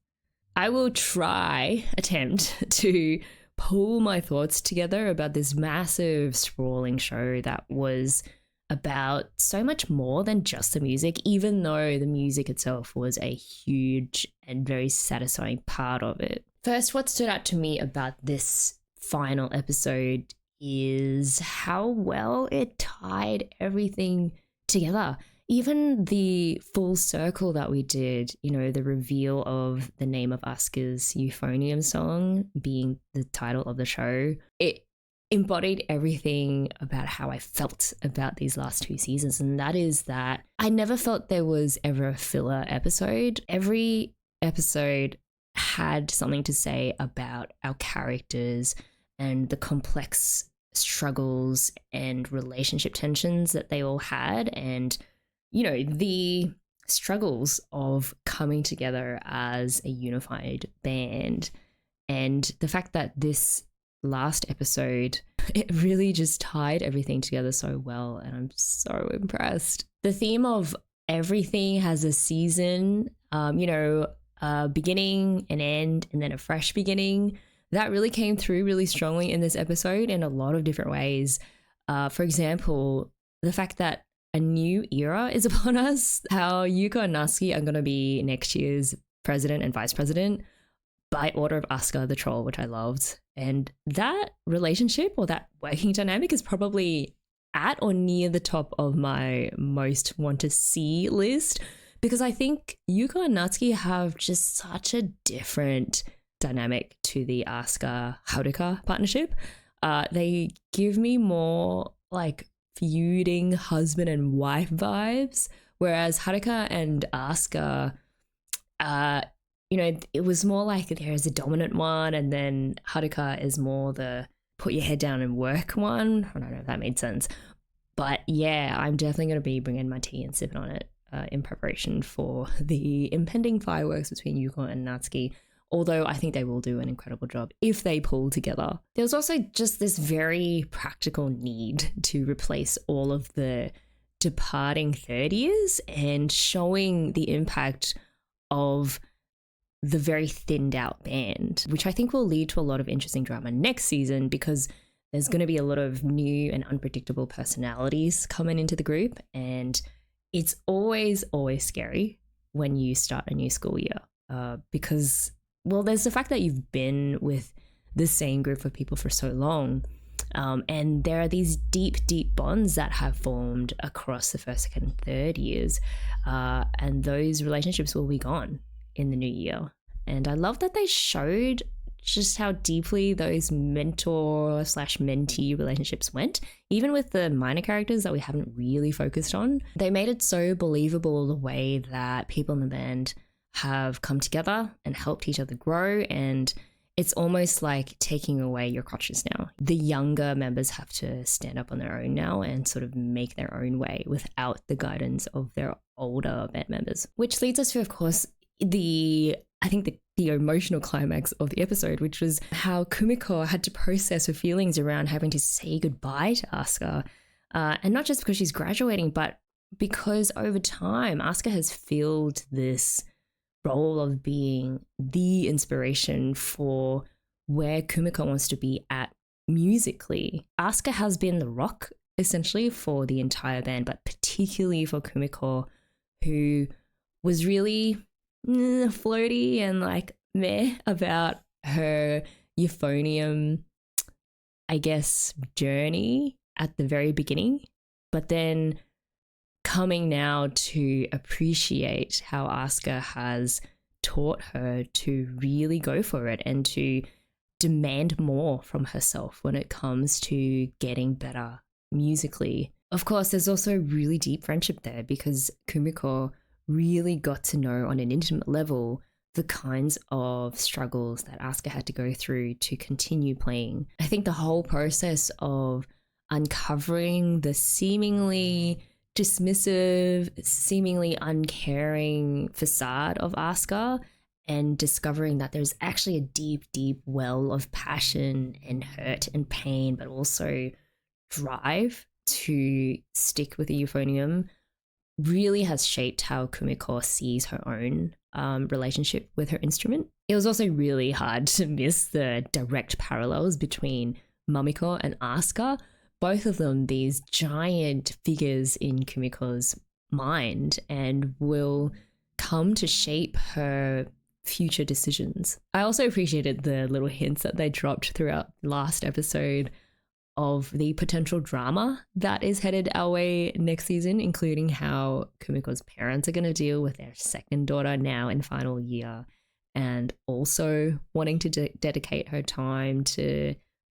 I will attempt to pull my thoughts together about this massive, sprawling show that was about so much more than just the music, even though the music itself was a huge and very satisfying part of it. First, what stood out to me about this final episode is how well it tied everything together. Even the full circle that we did, the reveal of the name of Asuka's Euphonium song being the title of the show, it embodied everything about how I felt about these last two seasons. And that is that I never felt there was ever a filler episode. Every episode had something to say about our characters and the complex struggles and relationship tensions that they all had, and the struggles of coming together as a unified band. And the fact that this last episode, it really just tied everything together so well, and I'm so impressed. The theme of everything has a season, a beginning, an end, and then a fresh beginning. That really came through really strongly in this episode in a lot of different ways. For example, the fact that a new era is upon us, how Yuko and Natsuki are going to be next year's president and vice president. by order of Asuka the troll, which I loved. And that relationship or that working dynamic is probably at or near the top of my most want to see list, because I think Yuko and Natsuki have just such a different dynamic to the Asuka Haruka partnership. They give me more like feuding husband and wife vibes, whereas Haruka and Asuka, it was more like there is a dominant one, and then Haruka is more the put your head down and work one. I don't know if that made sense. But yeah, I'm definitely going to be bringing my tea and sipping on it in preparation for the impending fireworks between Yuko and Natsuki. Although I think they will do an incredible job if they pull together. There was also just this very practical need to replace all of the departing third years and showing the impact of the very thinned out band, which I think will lead to a lot of interesting drama next season, because there's going to be a lot of new and unpredictable personalities coming into the group. And it's always scary when you start a new school year because, well, there's the fact that you've been with the same group of people for so long. And there are these deep bonds that have formed across the first, second, and third years. And those relationships will be gone in the new year. And I love that they showed just how deeply those mentor/mentee relationships went, even with the minor characters that we haven't really focused on. They made it so believable the way that people in the band have come together and helped each other grow, and it's almost like taking away your crutches now. The younger members have to stand up on their own now and sort of make their own way without the guidance of their older band members, which leads us to, of course, the emotional climax of the episode, which was how Kumiko had to process her feelings around having to say goodbye to Asuka. And not just because she's graduating, but because over time, Asuka has filled this role of being the inspiration for where Kumiko wants to be at musically. Asuka has been the rock, essentially, for the entire band, but particularly for Kumiko, who was really floaty and like meh about her euphonium, I guess, journey at the very beginning, but then coming now to appreciate how Asuka has taught her to really go for it and to demand more from herself when it comes to getting better musically. Of course, there's also really deep friendship there because Kumiko really got to know on an intimate level the kinds of struggles that Asuka had to go through to continue playing. I think the whole process of uncovering the seemingly dismissive, seemingly uncaring facade of Asuka and discovering that there's actually a deep well of passion and hurt and pain, but also drive to stick with the euphonium, really has shaped how Kumiko sees her own relationship with her instrument. It was also really hard to miss the direct parallels between Mamiko and Asuka, both of them these giant figures in Kumiko's mind and will come to shape her future decisions. I also appreciated the little hints that they dropped throughout last episode of the potential drama that is headed our way next season, including how Kumiko's parents are going to deal with their second daughter now in final year, and also wanting to dedicate her time to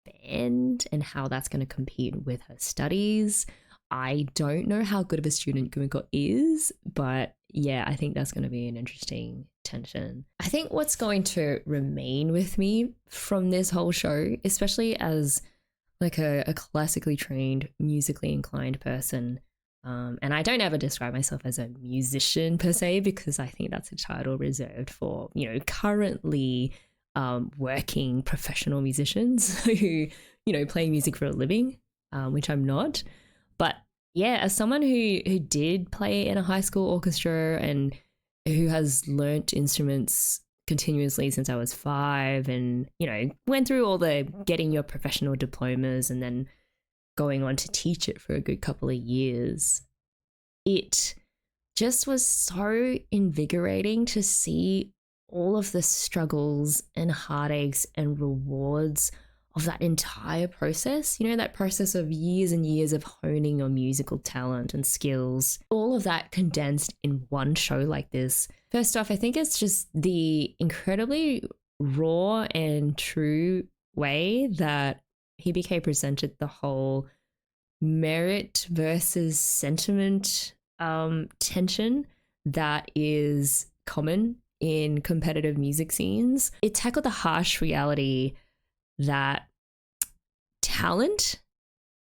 band and how that's going to compete with her studies. I don't know how good of a student Kumiko is, but yeah, I think that's going to be an interesting tension. I think what's going to remain with me from this whole show, especially as like a classically trained, musically inclined person. And I don't ever describe myself as a musician per se, because I think that's a title reserved for, currently working professional musicians who, play music for a living, which I'm not. But yeah, as someone who did play in a high school orchestra and who has learnt instruments continuously since I was 5 and, went through all the getting your professional diplomas and then going on to teach it for a good couple of years, it just was so invigorating to see all of the struggles and heartaches and rewards of that entire process, you know, that process of years and years of honing your musical talent and skills, all of that condensed in one show like this. First off, I think it's just the incredibly raw and true way that Hibike presented the whole merit versus sentiment tension that is common in competitive music scenes. It tackled the harsh reality that talent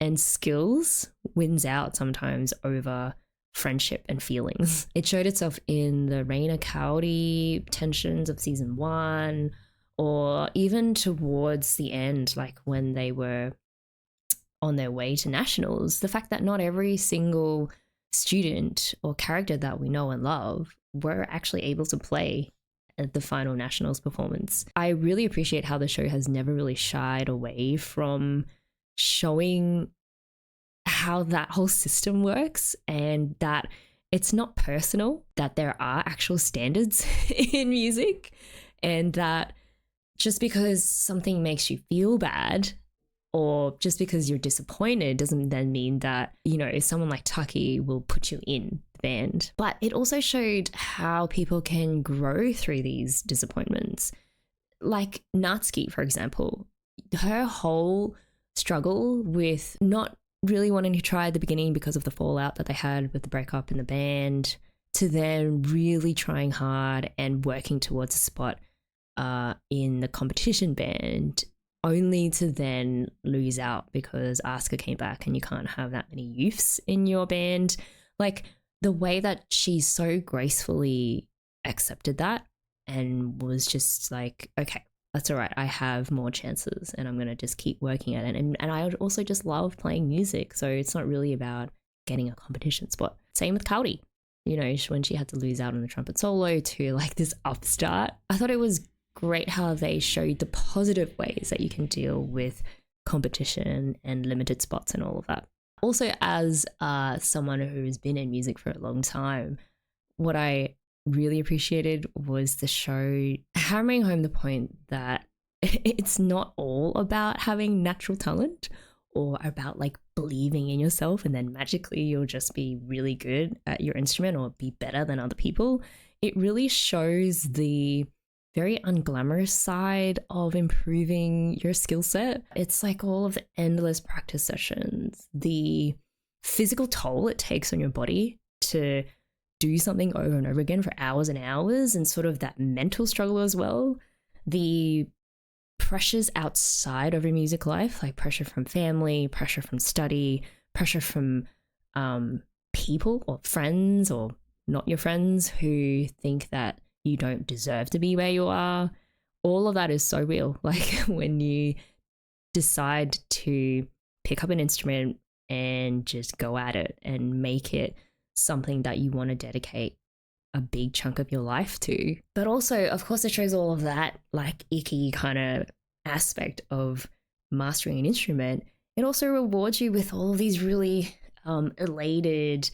and skills wins out sometimes over friendship and feelings. It showed itself in the Reina Coyote tensions of season 1, or even towards the end, like when they were on their way to nationals. The fact that not every single student or character that we know and love were actually able to play at the final nationals performance. I really appreciate how the show has never really shied away from showing how that whole system works, and that it's not personal, that there are actual standards in music, and that just because something makes you feel bad or just because you're disappointed doesn't then mean that, you know, someone like Taki will put you in the band. But it also showed how people can grow through these disappointments. Like Natsuki, for example, her whole struggle with not really wanting to try at the beginning because of the fallout that they had with the breakup in the band, to then really trying hard and working towards a spot in the competition band, only to then lose out because Asuka came back and you can't have that many youths in your band. Like, the way that she so gracefully accepted that and was just like, okay, that's all right, I have more chances and I'm going to just keep working at it. And I also just love playing music, so it's not really about getting a competition spot. Same with Kaori, you know, when she had to lose out on the trumpet solo to like this upstart. I thought it was great how they showed the positive ways that you can deal with competition and limited spots and all of that. Also, as someone who's been in music for a long time, what I really appreciated was the show hammering home the point that it's not all about having natural talent or about like believing in yourself and then magically you'll just be really good at your instrument or be better than other people. It really shows the very unglamorous side of improving your skill set. It's like all of the endless practice sessions, the physical toll it takes on your body to do something over and over again for hours and hours, and sort of that mental struggle as well. The pressures outside of your music life, like pressure from family, pressure from study, pressure from people or friends or not your friends who think that you don't deserve to be where you are. All of that is so real. Like when you decide to pick up an instrument and just go at it and make it something that you want to dedicate a big chunk of your life to. But also, of course, it shows all of that like icky kind of aspect of mastering an instrument. It also rewards you with all of these really elated,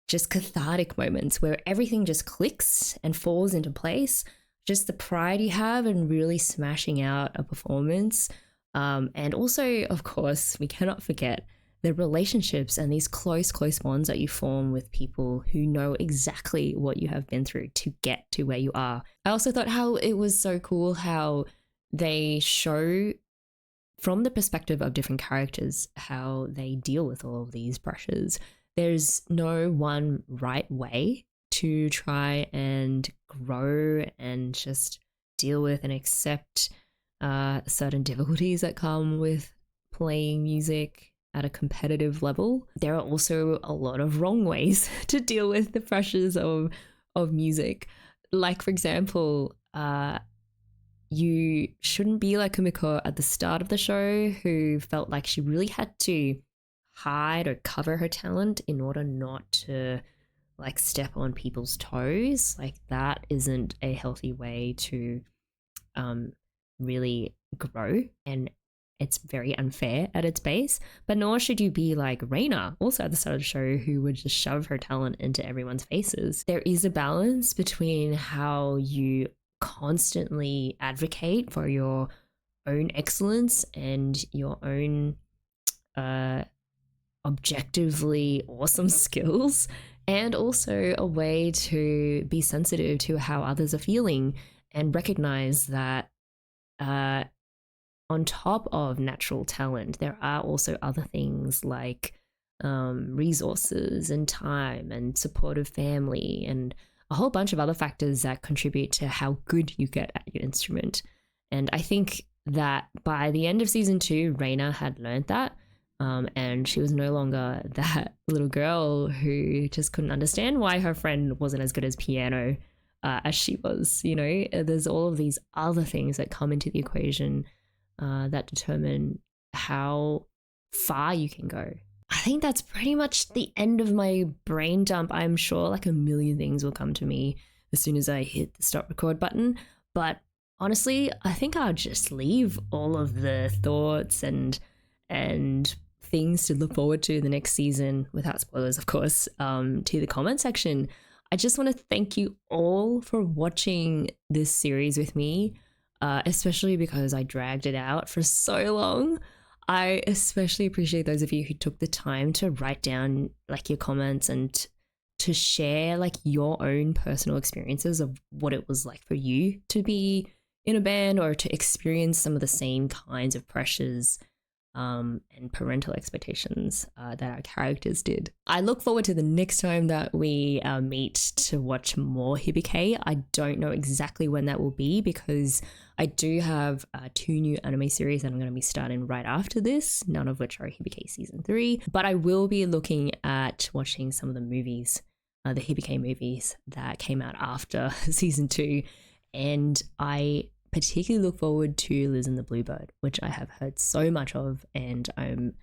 just cathartic moments where everything just clicks and falls into place. Just the pride you have in really smashing out a performance. And also, of course, we cannot forget the relationships and these close bonds that you form with people who know exactly what you have been through to get to where you are. I also thought how it was so cool how they show from the perspective of different characters how they deal with all of these pressures. There's no one right way to try and grow and just deal with and accept certain difficulties that come with playing music at a competitive level. There are also a lot of wrong ways to deal with the pressures of music. Like, for example, you shouldn't be like Kumiko at the start of the show, who felt like she really had to hide or cover her talent in order not to like step on people's toes. Like, that isn't a healthy way to really grow, and it's very unfair at its base. But nor should you be like Reina, also at the start of the show, who would just shove her talent into everyone's faces. There is a balance between how you constantly advocate for your own excellence and your own objectively awesome skills, and also a way to be sensitive to how others are feeling and recognize that on top of natural talent, there are also other things like resources and time and supportive family and a whole bunch of other factors that contribute to how good you get at your instrument. And I think that by the end of season 2, Reina had learned that, and she was no longer that little girl who just couldn't understand why her friend wasn't as good as piano as she was. You know, there's all of these other things that come into the equation that determine how far you can go. I think that's pretty much the end of my brain dump. I'm sure like a million things will come to me as soon as I hit the stop record button. But honestly, I think I'll just leave all of the thoughts and things to look forward to the next season, without spoilers, of course, to the comment section. I just want to thank you all for watching this series with me, especially because I dragged it out for so long. I especially appreciate those of you who took the time to write down like your comments and to share like your own personal experiences of what it was like for you to be in a band or to experience some of the same kinds of pressures and parental expectations that our characters did. I look forward to the next time that we meet to watch more Hibike. I don't know exactly when that will be because I do have 2 new anime series that I'm going to be starting right after this, none of which are Hibike season 3, but I will be looking at watching some of the movies, the Hibike movies that came out after season 2, and I particularly look forward to Liz and the Bluebird, which I have heard so much of, and I'm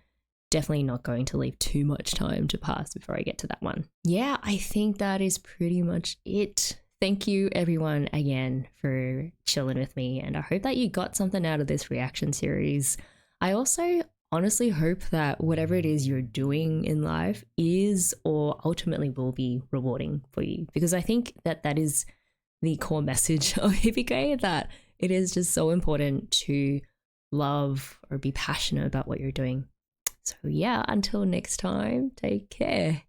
definitely not going to leave too much time to pass before I get to that one. Yeah, I think that is pretty much it. Thank you everyone again for chilling with me, and I hope that you got something out of this reaction series. I also honestly hope that whatever it is you're doing in life is or ultimately will be rewarding for you, because I think that that is the core message of Hibike, that it is just so important to love or be passionate about what you're doing. So yeah, until next time, take care.